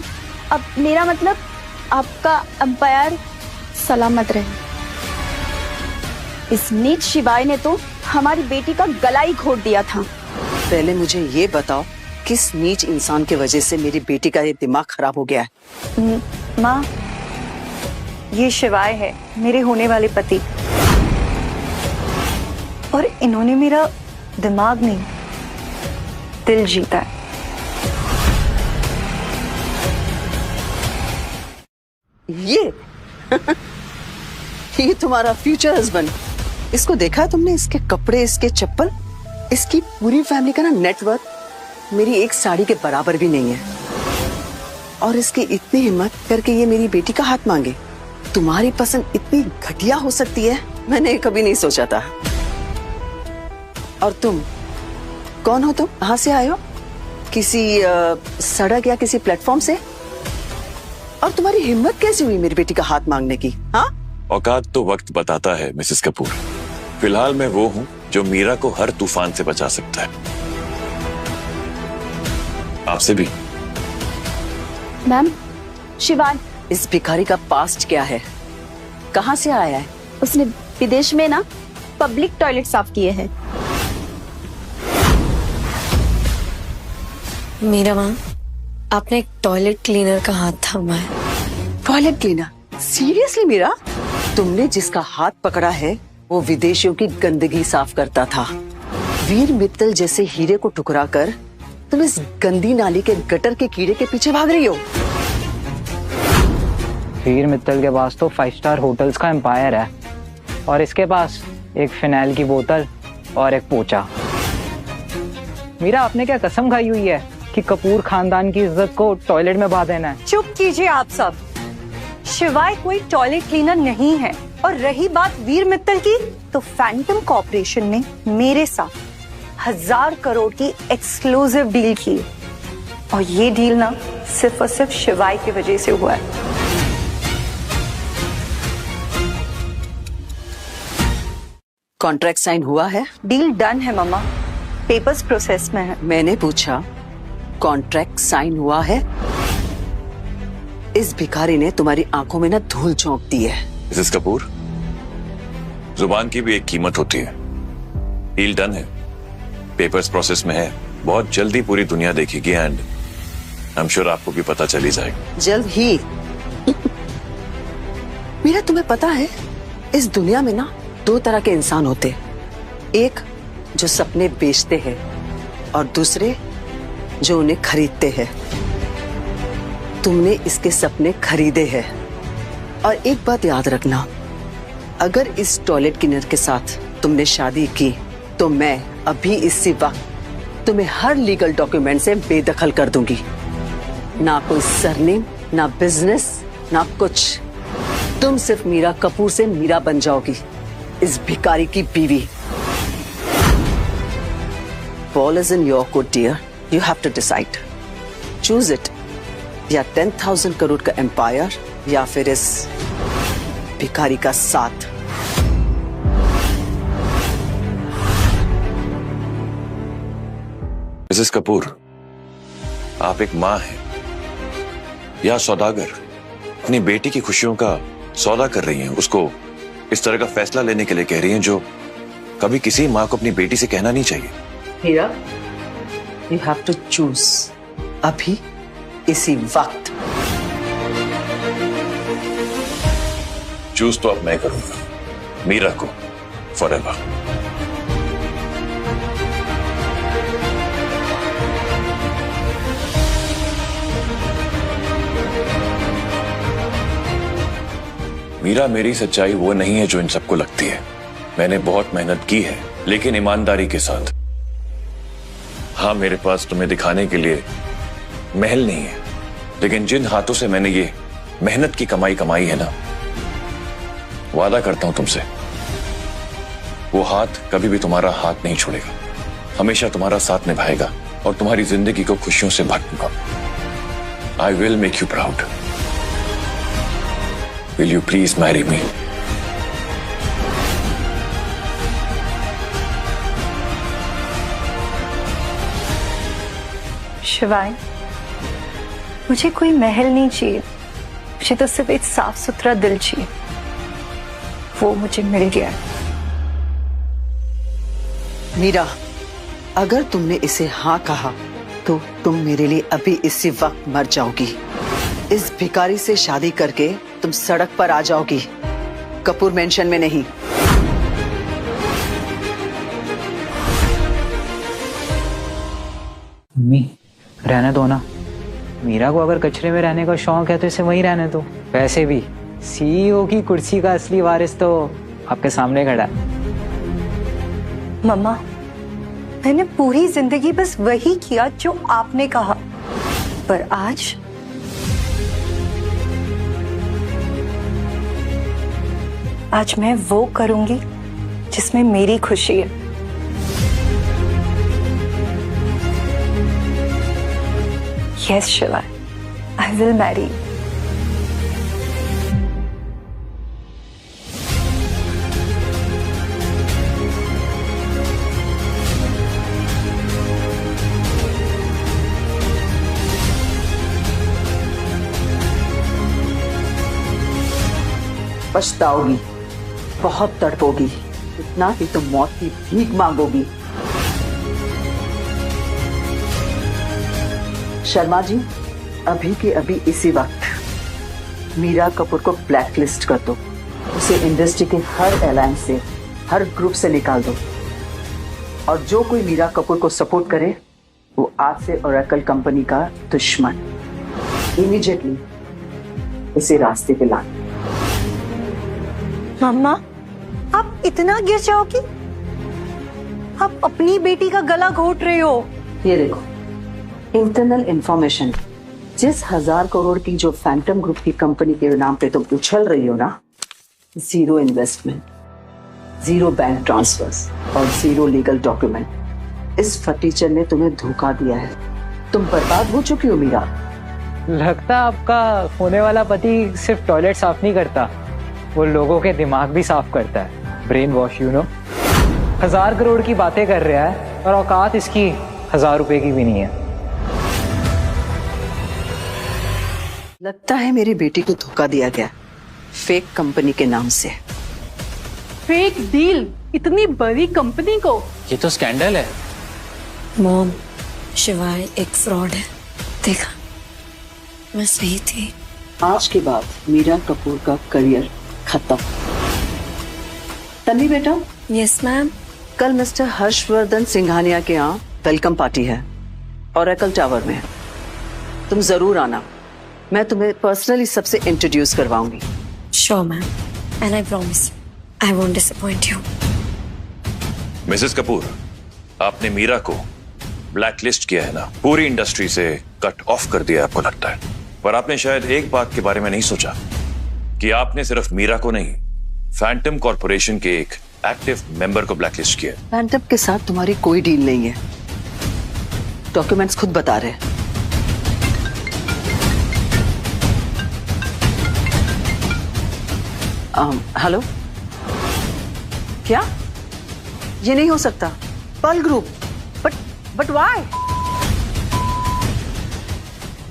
अब मेरा मतलब आपका अंपायर सलामत रहे। इस नीच शिवाय ने तो हमारी बेटी का गला ही घोट दिया था। पहले मुझे ये बताओ, किस नीच इंसान की वजह से मेरी बेटी का ये दिमाग खराब हो गया है? माँ, ये शिवाय है, मेरे होने वाले पति, और इन्होंने मेरा दिमाग नहीं, दिल जीता है। ये ये तुम्हारा फ्यूचर हस्बैंड, इसको देखा है तुमने? इसके कपड़े, इसके चप्पल, इसकी पूरी फैमिली का ना नेटवर्क मेरी एक साड़ी के बराबर भी नहीं है। और इसकी इतनी हिम्मत करके ये मेरी बेटी का हाथ मांगे। तुम्हारी पसंद इतनी घटिया हो सकती है, मैंने कभी नहीं सोचा था। और तुम कौन हो? तुम कहां से आए हो? किसी सड़क या किसी प्लेटफॉर्म से? और तुम्हारी हिम्मत कैसी हुई मेरी बेटी का हाथ मांगने की? हाँ, औकात तो वक्त बताता है मिसेस कपूर। फिलहाल मैं वो हूं जो मीरा को हर तूफान से बचा सकता है। आपसे भी। मैम, शिवान। इस भिखारी का पास्ट क्या है? कहां से आया है? उसने विदेश में ना पब्लिक टॉयलेट साफ किए हैं। मीरा मैम, आपने एक टॉयलेट क्लीनर का हाथ थामा है। Toilet cleaner? सीरियसली मीरा? तुमने जिसका हाथ पकड़ा है वो विदेशियों की गंदगी साफ करता था। वीर मित्तल जैसे हीरे को टुकरा कर तुम इस गंदी नाली के गटर के कीड़े के पीछे भाग रही हो। वीर मित्तल के पास तो 5 स्टार होटल्स का एम्पायर है और इसके पास एक फिनाइल की बोतल और एक पोचा। मीरा, आपने क्या कसम खाई हुई है कि कपूर खानदान की इज्जत को टॉयलेट में बहा देना है? चुप कीजिए आप सब। शिवाय कोई टॉयलेट क्लीनर नहीं है। और रही बात वीर मित्तल की, तो फैंटम कॉर्पोरेशन ने मेरे साथ 1000 करोड़ की एक्सक्लूसिव डील की और ये डील ना सिर्फ और सिर्फ शिवाय की वजह से हुआ है। कॉन्ट्रैक्ट साइन हुआ है? डील डन है मामा, पेपर्स प्रोसेस में है। मैंने पूछा कॉन्ट्रैक्ट साइन हुआ है? इस भिखारी ने तुम्हारी आंखों में ना धूल झोंक दी है। मिसेस कपूर, जुबान की भी एक कीमत होती है। डील डन है, पेपर्स प्रोसेस में है, बहुत जल्दी पूरी दुनिया देखेगी एंड आई एम श्योर आपको भी पता चल ही जाएगा। जल्द ही। मेरा तुम्हें पता है इस दुनिया में ना 2 तरह के इंसान होते हैं। एक जो सपने बेचते हैं और दूसरे जो उन्हें खरीदते हैं। तुमने इसके सपने खरीदे हैं। और एक बात याद रखना, अगर इस टॉयलेट क्लीनर के साथ तुमने शादी की तो मैं अभी इसी वक्त तुम्हें हर लीगल डॉक्यूमेंट से बेदखल कर दूंगी। ना कोई सरनेम, ना बिजनेस, ना कुछ। तुम सिर्फ मीरा कपूर से मीरा बन जाओगी, इस भिखारी की बीवी। Ball is in your court, dear. You have to decide. Choose it. या 10,000 करोड़ का एम्पायर या फिर इस भिखारी का साथ। मिसेस कपूर, आप एक माँ हैं या सौदागर, अपनी बेटी की खुशियों का सौदा कर रही हैं। उसको इस तरह का फैसला लेने के लिए कह रही हैं जो कभी किसी माँ को अपनी बेटी से कहना नहीं चाहिए। हीरा, you have to choose. अभी इसी वक्त। चूज तो अब मैं करूंगा, मीरा को फॉरएवर। मीरा मेरी सच्चाई वो नहीं है जो इन सबको लगती है। मैंने बहुत मेहनत की है, लेकिन ईमानदारी के साथ। हाँ, मेरे पास तुम्हें दिखाने के लिए महल नहीं है, लेकिन जिन हाथों से मैंने ये मेहनत की कमाई कमाई है ना, वादा करता हूं तुमसे, वो हाथ कभी भी तुम्हारा हाथ नहीं छोड़ेगा, हमेशा तुम्हारा साथ निभाएगा और तुम्हारी जिंदगी को खुशियों से भर दूंगा। I will make you proud. Will you please marry me? शिवाय, मुझे कोई महल नहीं चाहिए, मुझे तो सिर्फ एक साफ सुथरा दिल चाहिए। वो मुझे मिल गया। मीरा, अगर तुमने इसे हाँ कहा तो तुम मेरे लिए अभी इसी वक्त मर जाओगी। इस भिखारी से शादी करके तुम सड़क पर आ जाओगी, कपूर मेंशन में नहीं। मम्मी, रहने दो ना, मीरा को अगर कचरे में रहने का शौक है तो इसे वहीं रहने दो। वैसे भी सीईओ की कुर्सी का असली वारिस तो आपके सामने खड़ा है। मम्मा, मैंने पूरी जिंदगी बस वही किया जो आपने कहा, पर आज मैं वो करूंगी जिसमें मेरी खुशी है। Yes Shiva, I will marry. पछताओगी, बहुत तड़पोगी, इतना ही तो मौत की भीख मांगोगी। शर्मा जी, अभी के अभी इसी वक्त मीरा कपूर को ब्लैकलिस्ट कर दो। उसे इंडस्ट्री के हर अलायंस से, हर ग्रुप से निकाल दो। और जो कोई मीरा कपूर को सपोर्ट करे वो आज से ओरेकल कंपनी का दुश्मन। इमीडिएटली इसे रास्ते पे ला। मम्मा, आप इतना गिर जाओगी? आप अपनी बेटी का गला घोट रहे हो। ये देखो, इंटरनल इंफॉर्मेशन, जिस 1000 करोड़ की जो फैंटम ग्रुप की कंपनी के नाम पे तुम उछल रही हो ना, 0 इन्वेस्टमेंट, 0 बैंक ट्रांसफर्स और 0 लीगल डॉक्यूमेंट, इस फटीचर ने तुम्हें धोखा दिया है। तुम बर्बाद हो चुकी हो मीरा। लगता आपका होने वाला पति सिर्फ टॉयलेट साफ नहीं करता, वो लोगों के दिमाग भी साफ करता है। Brain wash, you know. 1000 crore की बातें कर रहा है और औकात इसकी 1000 रुपए की भी नहीं है। लगता है मेरी बेटी को धोखा दिया गया, फेक कंपनी के नाम से। फेक डील इतनी बड़ी कंपनी को? ये तो स्कैंडल है। मॉम, शिवाय एक फ्रॉड है। देखा, मैं सही थी। आज के बाद मीरा कपूर का करियर खत्म। तन्वी बेटा। Yes ma'am. कल मिस्टर हर्षवर्धन सिंघानिया के यहाँ वेलकम पार्टी है, ओरेकल टावर में। तुम जरूर आना, मैं तुम्हें पर्सनली सबसे इंट्रोड्यूस करवाऊंगी। Sure ma'am, and I promise I won't disappoint you. Mrs Kapoor, आपने मीरा को ब्लैकलिस्ट किया है ना, पूरी इंडस्ट्री से कट ऑफ कर दिया आपको लगता है, पर आपने शायद एक बात के बारे में नहीं सोचा कि आपने सिर्फ मीरा को नहीं, फैंटम कॉर्पोरेशन के एक एक्टिव मेंबर को ब्लैकलिस्ट किया। फैंटम के साथ तुम्हारी कोई डील नहीं है, डॉक्यूमेंट्स खुद बता रहे हैं। हेलो, क्या? ये नहीं हो सकता। Pearl group, but why?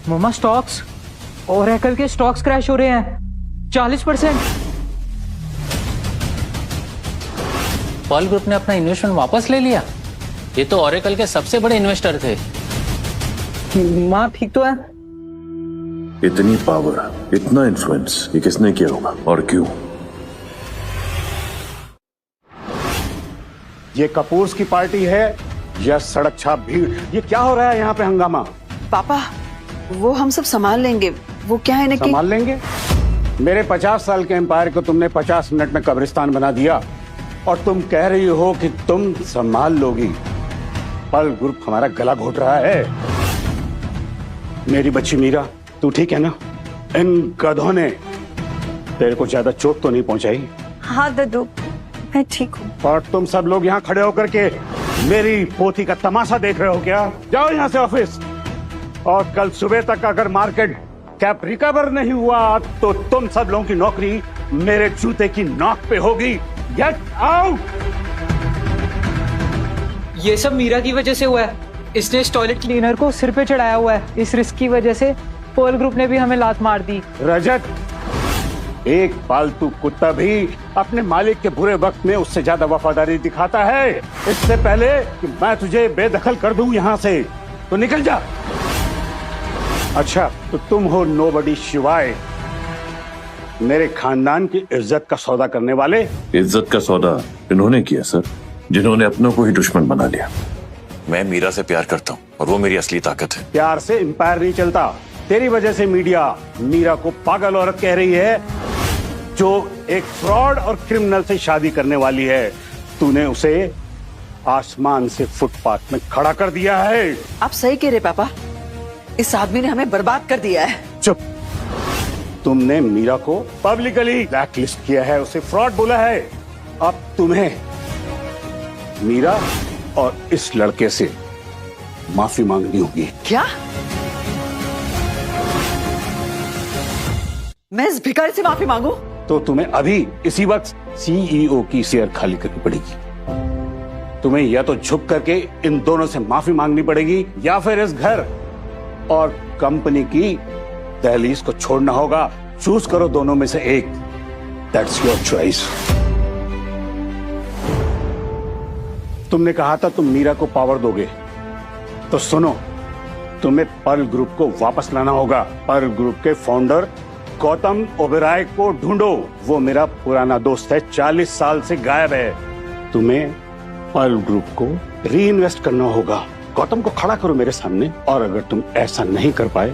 Mamma, stocks, Oracle के स्टॉक्स क्रैश हो रहे हैं 40%। पर्ल ग्रुप ने अपना इन्वेस्टमेंट वापस ले लिया। ये तो ओरेकल के सबसे बड़े इन्वेस्टर थे। माँ ठीक तो है? इतनी पावर, इतना इन्फ्लुएंस, ये किसने किया होगा और क्यों? ये कपूर्स की पार्टी है या सड़क छाप भीड़? ये क्या हो रहा है यहाँ पे हंगामा? पापा, वो हम सब संभाल लेंगे। वो क्या है ना कि संभाल लेंगे? मेरे 50 साल के एम्पायर को तुमने 50 मिनट में कब्रिस्तान बना दिया और तुम कह रही हो कि तुम संभाल लोगी। पर्ल ग्रुप हमारा गला घोट रहा है। मेरी बच्ची मीरा, तू ठीक है ना? इन गधों ने तेरे को ज्यादा चोट तो नहीं पहुंचाई? हाँ दद्दू, मैं ठीक हूँ। और तुम सब लोग यहाँ खड़े होकर के मेरी पोती का तमाशा देख रहे हो क्या? जाओ यहाँ से ऑफिस, और कल सुबह तक अगर मार्केट कैप रिकवर नहीं हुआ तो तुम सब लोगों की नौकरी मेरे जूते की नोक पे होगी। Get out. ये सब मीरा की वजह से हुआ है। इसने इस टॉयलेट क्लीनर को सिर पे चढ़ाया हुआ है। इस रिस्क की वजह से पर्ल ग्रुप ने भी हमें लात मार दी। रजत, एक पालतू कुत्ता भी अपने मालिक के बुरे वक्त में उससे ज्यादा वफादारी दिखाता है। इससे पहले कि मैं तुझे बेदखल कर दूं यहाँ से, तो निकल जा। अच्छा, तो तुम हो नोबडी शिवाय, मेरे खानदान की इज्जत का सौदा करने वाले। इज्जत का सौदा इन्होंने किया सर, जिन्होंने अपनों को ही दुश्मन बना लिया। मैं मीरा से प्यार करता हूँ और वो मेरी असली ताकत है। प्यार से एम्पायर नहीं चलता, तेरी वजह से मीडिया मीरा को पागल औरत कह रही है, जो एक फ्रॉड और क्रिमिनल से शादी करने वाली है। तूने उसे आसमान से फुटपाथ में खड़ा कर दिया है। आप सही कह रहे पापा, इस आदमी ने हमें बर्बाद कर दिया है। चुप। तुमने मीरा को पब्लिकली ब्लैकलिस्ट किया है, उसे फ्रॉड बोला है। अब तुम्हें मीरा और इस लड़के से माफी मांगनी होगी। क्या? मैं इस भिखारी से माफी मांगू? तो तुम्हें अभी इसी वक्त सीईओ की चेयर खाली करनी पड़ेगी। तुम्हें या तो झुक करके इन दोनों से माफी मांगनी पड़ेगी, या फिर इस घर और कंपनी की दहलीज को छोड़ना होगा। चूज करो दोनों में से एक। That's your choice. तुमने कहा था तुम मीरा को पावर दोगे, तो सुनो, तुम्हें पर्ल ग्रुप को वापस लाना होगा। पर्ल ग्रुप के फाउंडर गौतम ओबेरॉय को ढूंढो। वो मेरा पुराना दोस्त है, 40 साल से गायब है। तुम्हें पर्ल ग्रुप को री इन्वेस्ट करना होगा। गौतम को खड़ा करो मेरे सामने, और अगर तुम ऐसा नहीं कर पाए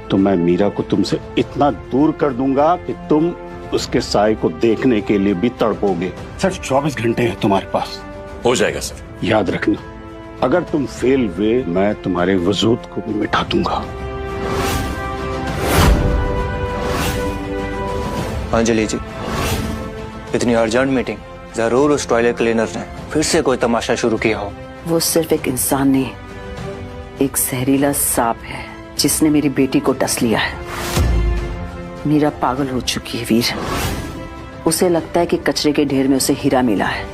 तो मैं मीरा को तुमसे इतना दूर कर दूंगा कि तुम उसके साए को देखने के लिए भी तड़पोगे। सिर्फ 24 घंटे हैं तुम्हारे पास। हो जाएगा सर। याद रखना, अगर तुम फेल हुए मैं तुम्हारे वजूद को भी मिटा दूंगा। अंजलि जी, इतनी अर्जेंट मीटिंग, जरूर उस टॉयलेट क्लीनर ने फिर से कोई तमाशा शुरू किया हो। वो सिर्फ एक इंसान नहीं, एक जहरीला सांप है जिसने मेरी बेटी को डस लिया है। मीरा पागल हो चुकी है वीर। उसे लगता है कि कचरे के ढेर में उसे हीरा मिला है।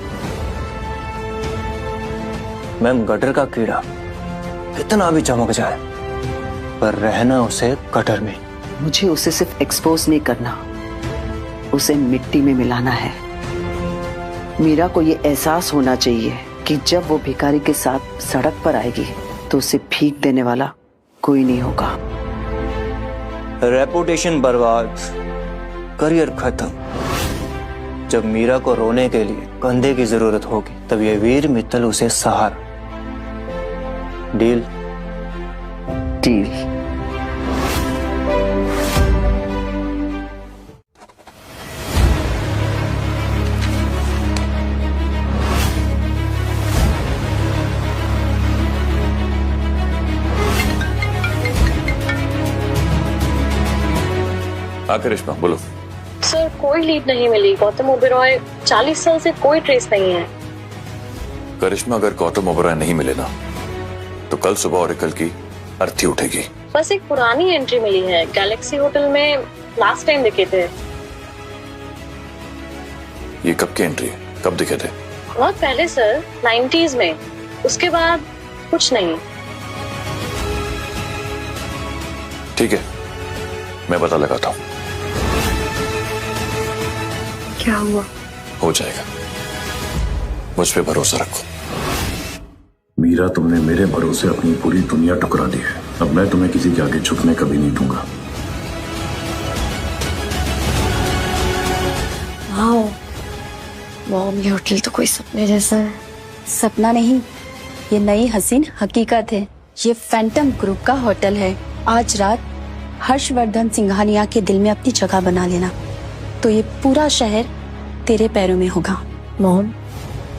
मैम, गटर का कीड़ा कितना भी चमक जाए, पर रहना उसे गटर में। मुझे उसे सिर्फ एक्सपोज नहीं करना, उसे मिट्टी में मिलाना है। मीरा को ये एहसास होना चाहिए कि जब वो भिखारी के साथ सड़क पर आएगी तो उसे भीख देने वाला कोई नहीं होगा। रेपुटेशन बर्बाद, करियर खत्म। जब मीरा को रोने के लिए कंधे की जरूरत होगी, तब ये वीर मित्तल उसे सहारा। डील? डील। हाँ करिश्मा, बोलो। सर, कोई लीड नहीं मिली। गौतम ओबेरॉय 40 साल से कोई ट्रेस नहीं है। करिश्मा, अगर गौतम ओबेरॉय नहीं मिले ना, तो कल सुबह ओरेकल की अर्थी उठेगी। बस एक पुरानी एंट्री मिली है, गैलेक्सी होटल में लास्ट टाइम दिखे थे। ये कब की एंट्री है? कब दिखे थे? बहुत पहले सर, 90s में। उसके बाद कुछ नहीं। ठीक है, मैं पता लगाता हूँ। क्या हुआ? हो जाएगा, मुझ पे भरोसा रखो। मीरा, तुमने मेरे भरोसे अपनी पूरी दुनिया ठुकरा दी है। अब मैं तुम्हें किसी के आगे झुकने कभी नहीं दूंगा। वाओ मॉम, ये होटल तो कोई सपने जैसा है। सपना नहीं, ये नई हसीन हकीकत है। ये फैंटम ग्रुप का होटल है। आज रात हर्षवर्धन सिंघानिया के दिल में अपनी जगह बना लेना, तो ये पूरा शहर तेरे पैरों में होगा। मॉम,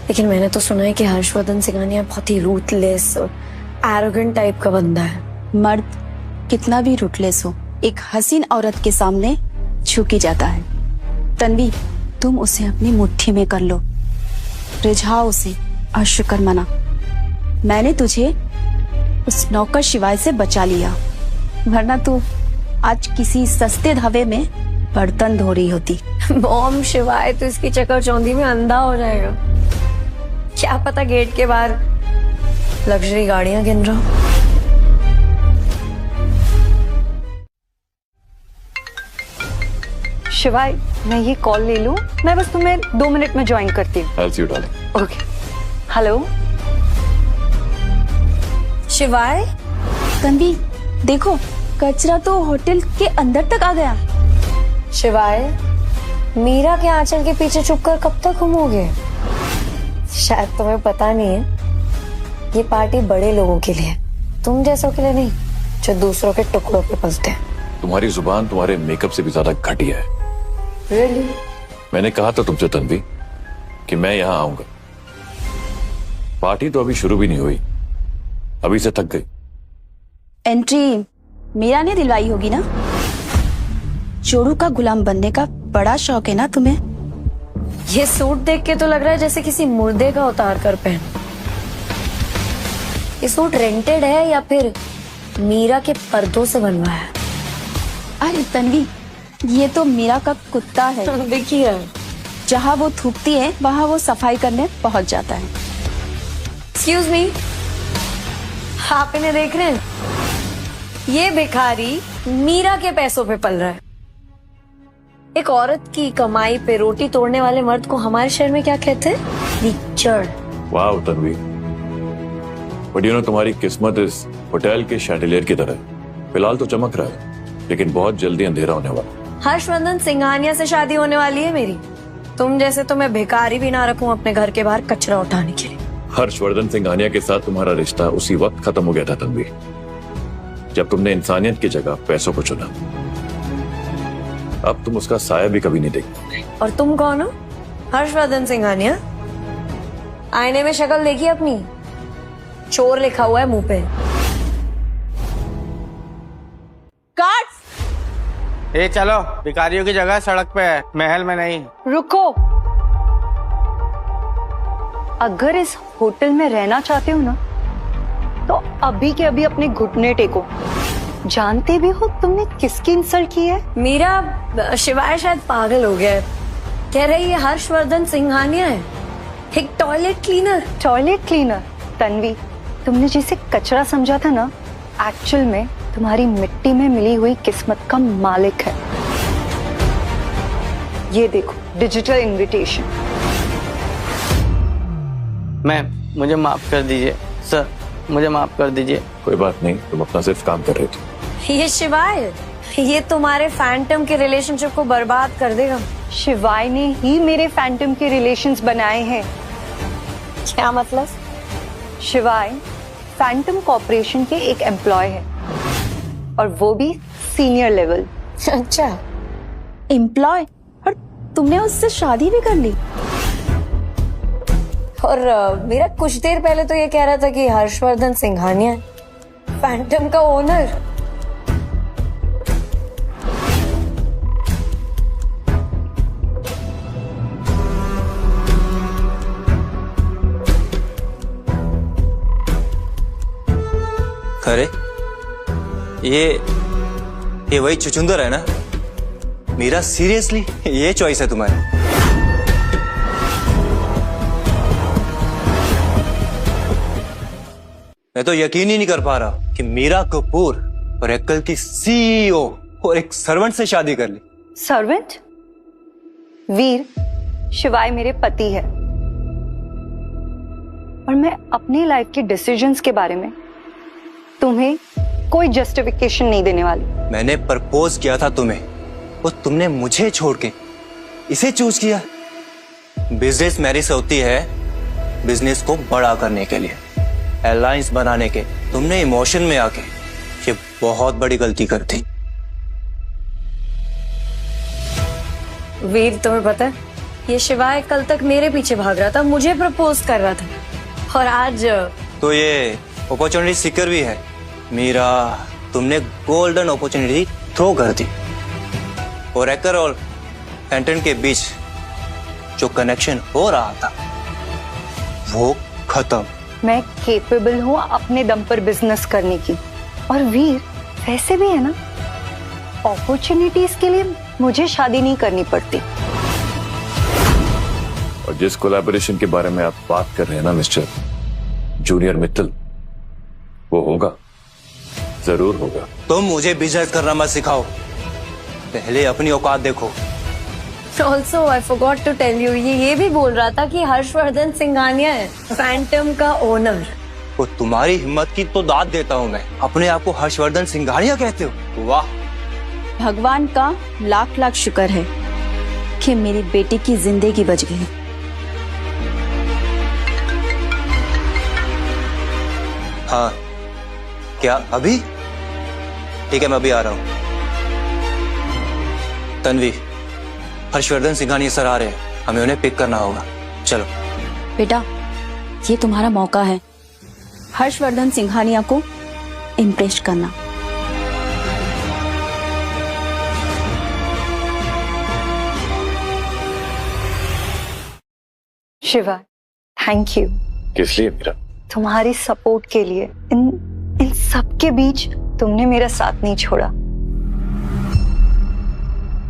लेकिन मैंने तो सुना है कि हर्षवर्धन सिंघानिया बहुत ही रूथलेस और एरोगेंट टाइप का बंदा है। मर्द कितना भी रूथलेस हो, एक हसीन औरत के सामने झुक ही जाता है। तन्वी, तुम उसे अपनी मुट्ठी में कर लो, रिझाओ उसे और शुक्र मना, मैंने तुझे उस नौकर शिवाय से बचा लिया, वरना तू आज किसी सस्ते ढाबे में बर्तन धो रही होती। मॉम, शिवाय तो इसकी चक्कर-चौंधी में अंधा हो जाएगा। क्या पता गेट के बाहर लग्जरी गाड़ियां गिन रहा हो। शिवाय, मैं ये कॉल ले लूं? मैं बस तुम्हें 2 मिनट में ज्वाइन करती हूँ। I'll see you, darling. Okay. Hello शिवाय। तन्वी, देखो कचरा तो होटल के अंदर तक आ गया। शिवाय, मीरा के आंचल के पीछे छुपकर कब तक घूमोगे? शायद तुम्हें पता नहीं है, ये पार्टी बड़े लोगों के लिए, तुम जैसों के लिए नहीं। जो दूसरों के टुकड़ों पे पलते हैं। तुम्हारी जुबान तुम्हारे मेकअप से भी ज्यादा घटिया है। Really? मैंने कहा था तुमसे तन्वी कि मैं यहां आऊंगा। पार्टी तो अभी शुरू भी नहीं हुई, अभी से थक गई। एंट्री मीरा ने दिलवाई होगी ना? चोरू का गुलाम बनने का बड़ा शौक है ना तुम्हें? ये सूट देख के तो लग रहा है जैसे किसी मुर्दे का उतार कर पहन। ये सूट रेंटेड है या फिर मीरा के पर्दों से बनवाया है? अरे तन्वी, ये तो मीरा का कुत्ता है। देखिए, जहाँ वो थूकती है वहाँ वो सफाई करने पहुंच जाता है। एक्सक्यूज मी, आप इन्हें देख रहे हैं? ये भिखारी मीरा के पैसों पे पल रहा है। एक औरत की कमाई पे रोटी तोड़ने वाले मर्द को हमारे शहर में क्या कहते हैं? लीचड़। वाह तन्वी, बट यू नो तुम्हारी किस्मत इस होटल के शैंडिलियर की तरह है। फिलहाल तो चमक रहा है, लेकिन बहुत जल्दी अंधेरा होने वाला। हर्षवर्धन सिंघानिया से शादी होने वाली है मेरी। तुम जैसे तो मैं भिखारी भी ना रखूं अपने घर के बाहर कचरा उठाने के लिए। हर्षवर्धन सिंघानिया के साथ तुम्हारा रिश्ता उसी वक्त खत्म हो गया था तन्वी, जब तुमने इंसानियत की जगह पैसों को चुना। अब तुम उसका साया भी कभी नहीं देखोगे। और तुम कौन हो? हर्षवर्धन सिंघानिया? आईने में शक्ल देखी अपनी? चोर लिखा हुआ है मुंह पे। काट! ए चलो, भिखारियों की जगह सड़क पे है, महल में नहीं। रुको, अगर इस होटल में रहना चाहते हो ना तो अभी के अभी अपने घुटने टेको। जानते भी हो तुमने किसकी इंसल्ट की है? मीरा, शिवाय शायद पागल हो गया है। कह रही है हर्षवर्धन सिंघानिया है, एक toilet cleaner. Toilet cleaner? Tanvi, तुमने जिसे कचरा समझा था ना, एक्चुअल में तुम्हारी मिट्टी में मिली हुई किस्मत का मालिक है। ये देखो, डिजिटल इनविटेशन। मैम, मुझे माफ कर दीजिए। सर, मुझे माफ कर दीजिए। कोई बात नहीं, तुम अपना सिर्फ काम कर रहे थे। ये शिवाय, ये तुम्हारे फैंटम के रिलेशनशिप को बर्बाद कर देगा। शिवाय ने ही मेरे फैंटम के रिलेशंस बनाए हैं। क्या मतलब? शिवाय फैंटम कॉर्पोरेशन के एक एम्प्लॉय है, और वो भी सीनियर लेवल। अच्छा, एम्प्लॉय? और तुमने उससे शादी भी कर ली? और मेरा कुछ देर पहले तो ये कह रहा था कि हर्षवर्धन सिंघानिया फैंटम का ओनर। अरे ये वही चुचुंदर है ना? मीरा, सीरियसली ये चॉइस है तुम्हारी? मैं तो यकीन ही नहीं कर पा रहा कि मीरा कपूर और एक्कल की सीईओ और एक सर्वेंट से शादी कर ली। सर्वेंट? वीर, शिवाय मेरे पति है, और मैं अपनी लाइफ के डिसीजंस के बारे में तुम्हें कोई जस्टिफिकेशन नहीं देने वाली। मैंने प्रपोज किया था तुम्हें, और तुमने मुझे छोड़ के इसे चूज किया। बिजनेस मैरिज होती है बिजनेस को बड़ा करने के लिए, अलायंस बनाने के। तुमने इमोशन में आके ये बहुत बड़ी गलती कर दी। वीर, तुम्हें पता है, ये शिवाय कल तक मेरे पीछे भाग रहा था, मुझे प्रपोज कर रहा था, और आज तो ये अपॉर्चुनिटी सीकर भी है। मीरा, तुमने गोल्डन अपॉर्चुनिटी थ्रो कर दी, और एक्कर और फैंटन के बीच जो कनेक्शन हो रहा था वो खत्म। मैं केपेबल हूँ अपने दम पर बिजनेस करने की, और वीर वैसे भी है ना, अपॉर्चुनिटीज के लिए मुझे शादी नहीं करनी पड़ती। और जिस कोलैबोरेशन के बारे में आप बात कर रहे हैं ना मिस्टर जूनियर मित्तल, वो होगा, जरूर होगा। तुम मुझे बिजनेस करना मत सिखाओ, पहले अपनी औकात देखो। Also I forgot to tell you, ये भी बोल रहा था कि हर्षवर्धन सिंघानिया है फैंटम का ओनर। वो तुम्हारी हिम्मत की तो दाद देता हूँ मैं, अपने आप को हर्षवर्धन सिंघानिया कहते हो? वाह! भगवान का लाख लाख शुक्र है कि मेरी बेटी की जिंदगी बच गई। हाँ, क्या अभी? ठीक है, मैं अभी आ रहा हूँ। तन्वी, हर्षवर्धन सिंघानिया सर आ रहे हैं, हमें उन्हें पिक करना होगा। चलो बेटा, ये तुम्हारा मौका है हर्षवर्धन सिंघानिया को इम्प्रेस करना। Shiva, thank you. किस लिए मीरा? तुम्हारी सपोर्ट के लिए। इन सब के बीच तुमने मेरा साथ नहीं छोड़ा।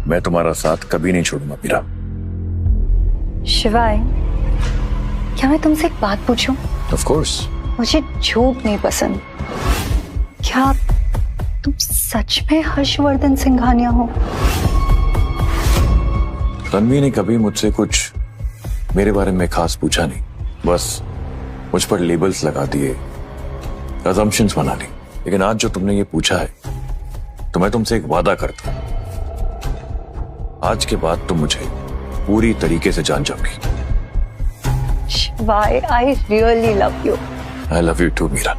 मैं तुम्हारा साथ कभी नहीं छोड़ूंगा मीरा। शिवाय, क्या मैं तुमसे एक बात पूछूं? Of course. मुझे झूठ नहीं पसंद। क्या तुम सच में हर्षवर्धन सिंघानिया हो? तन्वी ने कभी मुझसे कुछ मेरे बारे में खास पूछा नहीं, बस मुझ पर लेबल्स लगा दिए, अजम्पशंस बना ली। लेकिन आज जो तुमने ये पूछा है तो मैं तुमसे एक वादा करता हूं, आज के बाद तुम मुझे पूरी तरीके से जान जाओगी। Shivaay, I really love you. I love you too Meera.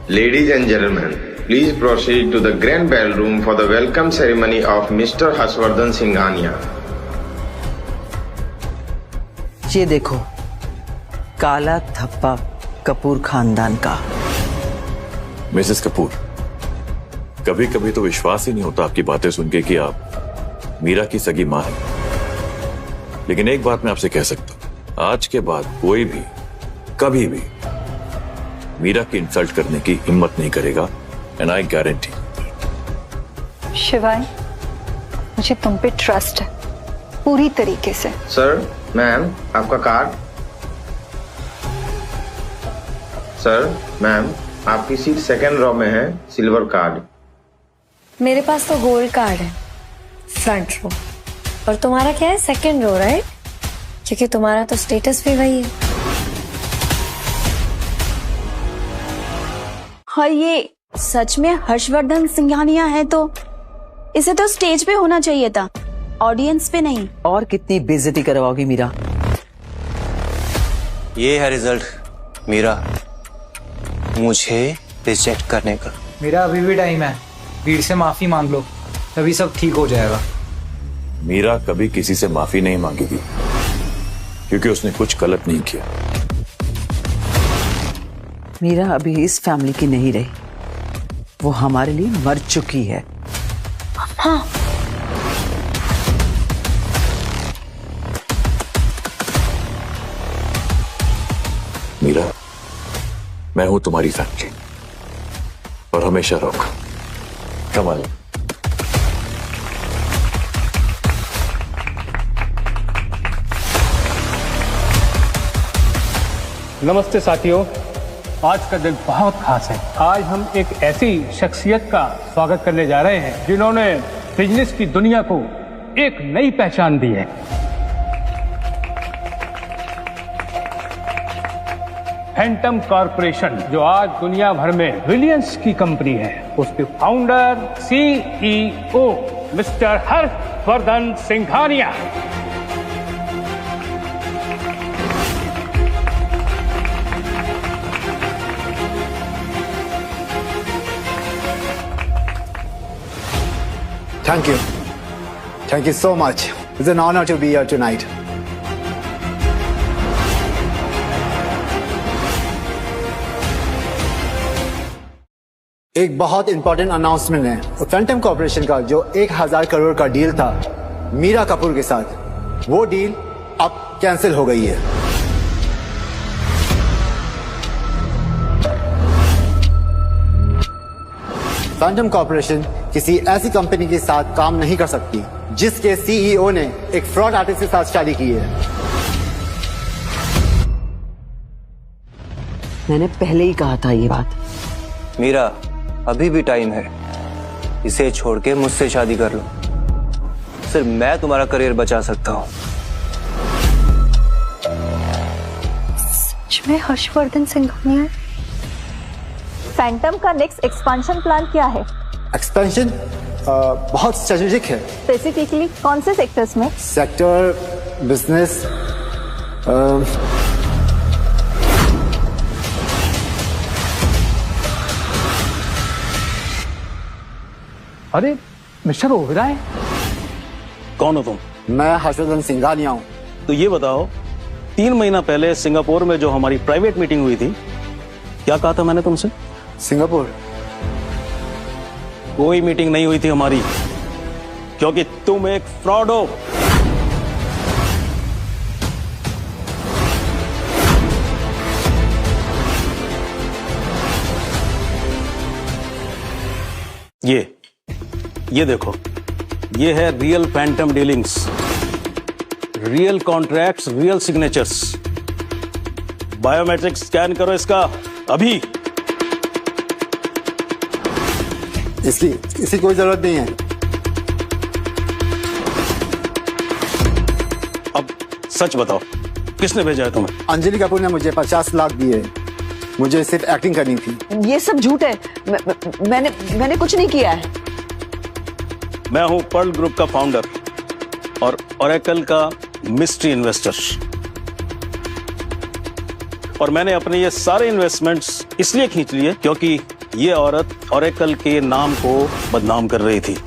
Ladies and gentlemen, please proceed to the grand ballroom for the welcome ceremony of Mr. Harshvardhan Singhania. ये देखो, काला धब्बा कपूर खानदान का। मिसेस कपूर, कभी कभी तो विश्वास ही नहीं होता आपकी बातें सुन के कि आप मीरा की सगी मां हैं। लेकिन एक बात मैं आपसे कह सकता हूं, आज के बाद कोई भी कभी भी मीरा की इंसल्ट करने की हिम्मत नहीं करेगा, एंड आई गारंटी। शिवाय, मुझे तुम पे ट्रस्ट है पूरी तरीके से। सर, मैम, आपका कार्ड। सर, मैम, आपकी सीट सेकंड रो में है, सिल्वर कार्ड। मेरे पास तो गोल्ड कार्ड है, फ्रंट रो, और तुम्हारा क्या है? Second row, right? क्योंकि तुम्हारा तो स्टेटस भी वही है। हाँ, ये सच में हर्षवर्धन सिंघानिया है तो इसे तो स्टेज पे होना चाहिए था, ऑडियंस पे नहीं। और कितनी बेइज्जती करवाओगी मीरा? ये है रिजल्ट मीरा, मुझे रिजेक्ट करने का। मेरा अभी भी टाइम है, वीर से माफी मांग लो, तभी सब ठीक हो जाएगा। मीरा कभी किसी से माफी नहीं मांगेगी, क्योंकि उसने कुछ गलत नहीं किया। मीरा अभी इस फैमिली की नहीं रही, वो हमारे लिए मर चुकी है। हाँ। मीरा, मैं हूं तुम्हारी फैमिली और हमेशा रहूंगा। कमाल। नमस्ते साथियों, आज का दिन बहुत खास है। आज हम एक ऐसी शख्सियत का स्वागत करने जा रहे हैं जिन्होंने बिजनेस की दुनिया को एक नई पहचान दी है। फैंटम कॉरपोरेशन, जो आज दुनिया भर में बिलियंस की कंपनी है, उसके founder CEO mister Harshvardhan Singhania. Thank you. Thank you so much. It's an honor to be here tonight. एक बहुत इंपॉर्टेंट अनाउंसमेंट है। फैंटम कॉर्पोरेशन का जो 1000 करोड़ का डील था मीरा कपूर के साथ, वो डील अब कैंसिल हो गई है। फैंटम कॉर्पोरेशन किसी ऐसी कंपनी के साथ काम नहीं कर सकती जिसके CEO ने एक फ्रॉड आर्टिस्ट के साथ शादी की है। मैंने पहले ही कहा था ये बात। मीरा, अभी भी टाइम है, इसे छोड़ के मुझसे शादी कर लो। सिर्फ मैं तुम्हारा करियर बचा सकता हूँ। सच में हर्षवर्धन सिंघानिया? फैंटम का नेक्स्ट एक्सपेंशन प्लान क्या है? एक्सपेंशन बहुत स्ट्रेटेजिक है। स्पेसिफिकली कौन से सेक्टर्स में? सेक्टर, बिजनेस, अरे मिस्टर ओबराय, कौन हो तुम? मैं हर्षवर्धन सिंघानिया हूँ। तो ये बताओ, 3 महीना पहले सिंगापुर में जो हमारी प्राइवेट मीटिंग हुई थी, क्या कहा था मैंने तुमसे? सिंगापुर? कोई मीटिंग नहीं हुई थी हमारी, क्योंकि तुम एक फ्रॉड हो। ये देखो, ये है real Phantom dealings, real contracts, real signatures. Biometric scan करो इसका अभी। इसकी कोई जरूरत नहीं है। अब सच बताओ, किसने भेजा है तुम्हें? अंजलि कपूर ने मुझे 50 लाख दिए। मुझे सिर्फ एक्टिंग करनी थी। ये सब झूठ है। मैंने कुछ नहीं किया है। मैं हूं पर्ल ग्रुप का फाउंडर और ओरेकल का मिस्ट्री इन्वेस्टर, और मैंने अपने ये सारे इन्वेस्टमेंट्स इसलिए खींच लिए क्योंकि ये औरत ओरेकल के नाम को बदनाम कर रही थी।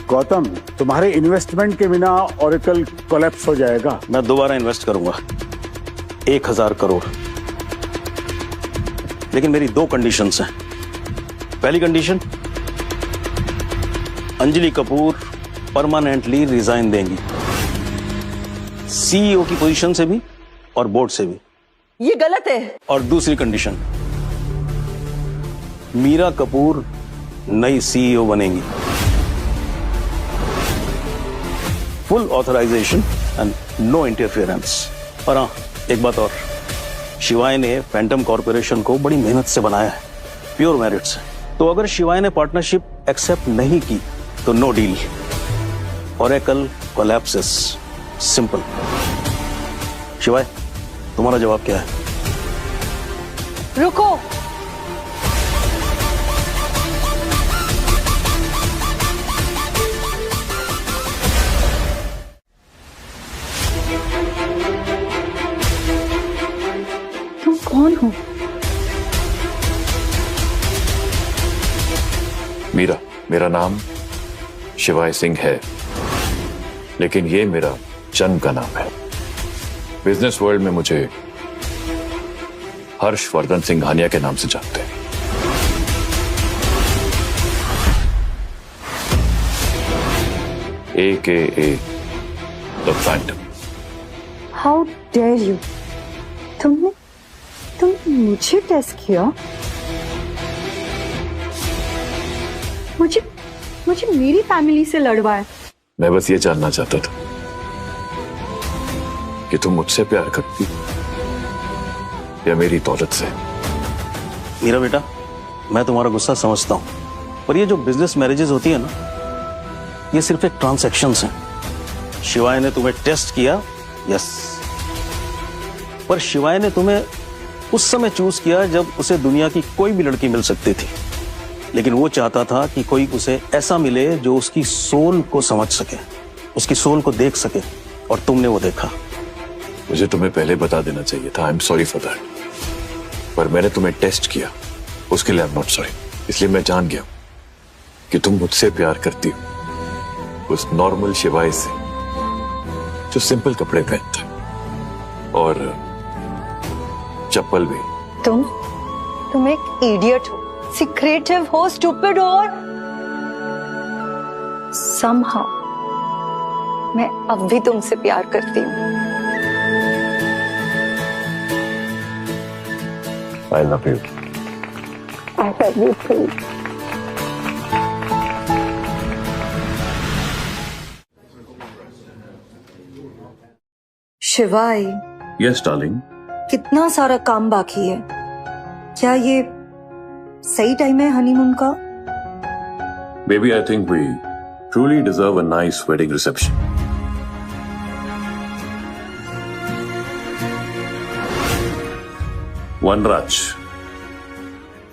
गौतम, तुम्हारे इन्वेस्टमेंट के बिना ओरेकल कोलैप्स हो जाएगा। मैं दोबारा इन्वेस्ट करूंगा 1000 करोड़, लेकिन मेरी 2 कंडीशंस हैं। पहली condition, Anjali Kapoor permanently resign देंगी, सीईओ की पोजीशन से भी और बोर्ड से भी। ये गलत है। और दूसरी कंडीशन, मीरा कपूर नई सीईओ बनेंगी। Full authorisation and no interference. और हाँ, एक बात और, शिवाय ने फैंटम कॉर्पोरेशन को बड़ी मेहनत से बनाया है, प्योर मेरिट से। तो अगर शिवाय ने पार्टनरशिप एक्सेप्ट नहीं की तो no deal. Oracle collapses, simple. Shivaay, तुम्हारा जवाब क्या है? रुको, तुम कौन हो? मेरा नाम शिवाय सिंह है, लेकिन ये मेरा जन्म का नाम है। बिजनेस वर्ल्ड में मुझे हर्षवर्धन सिंघानिया के नाम से जानते हैं। AKA the phantom. How dare you! तुमने मुझे टेस्ट किया? मुझे मेरी फैमिली से लड़वाया। मैं बस ये जानना चाहता था कि तुम मुझसे प्यार करती या मेरी दौलत से। मीरा बेटा, मैं तुम्हारा गुस्सा समझता हूं, पर ये जो बिजनेस मैरिजेस होती है ना, ये सिर्फ एक ट्रांसैक्शंस हैं। शिवाय ने तुम्हें टेस्ट किया, यस, पर शिवाय ने तुम्हें उस समय चूज किया जब उसे दुनिया की कोई भी लड़की मिल सकती थी, लेकिन वो चाहता था कि कोई उसे ऐसा मिले जो उसकी सोल को समझ सके, उसकी सोल को देख सके, और तुमने वो देखा। मुझे तुम्हें पहले बता देना चाहिए था। I am sorry for that, पर मैंने तुम्हें टेस्ट किया, उसके लिए आई एम नॉट सॉरी। इसलिए मैं जान गया कि तुम मुझसे प्यार करती हो उस नॉर्मल शिवाय से जो सिंपल कपड़े पहनता है और चप्पल भी। तुम एक इडियट हो, सिक्रेटिव हो, स्टूपिड हो, और somehow मैं अब भी तुमसे प्यार करती हूँ। I love you. I love you too. शिवाय, Yes, darling. कितना सारा काम बाकी है। क्या ये सही टाइम है हनीमून का? Baby, I think we truly deserve a nice wedding reception. Vanraj,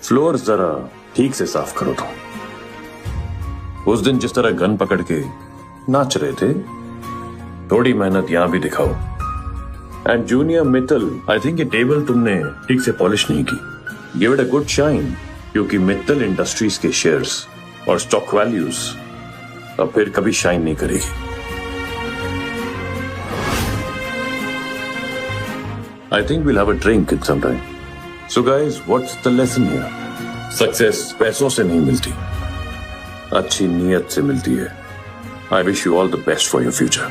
floor जरा ठीक से साफ करो तो। उस दिन जिस तरह गन पकड़ के नाच रहे थे, थोड़ी मेहनत यहां भी दिखाओ। And junior Mittal, I think ये टेबल तुमने ठीक से पॉलिश नहीं की। Give it a good shine, क्योंकि मित्तल इंडस्ट्रीज के शेयर्स और स्टॉक वैल्यूज अब फिर कभी शाइन नहीं करेगी। I think we'll have a drink in some time. So guys, what's the lesson here? Success पैसों से नहीं मिलती, अच्छी नीयत से मिलती है। I wish you all the best for your future.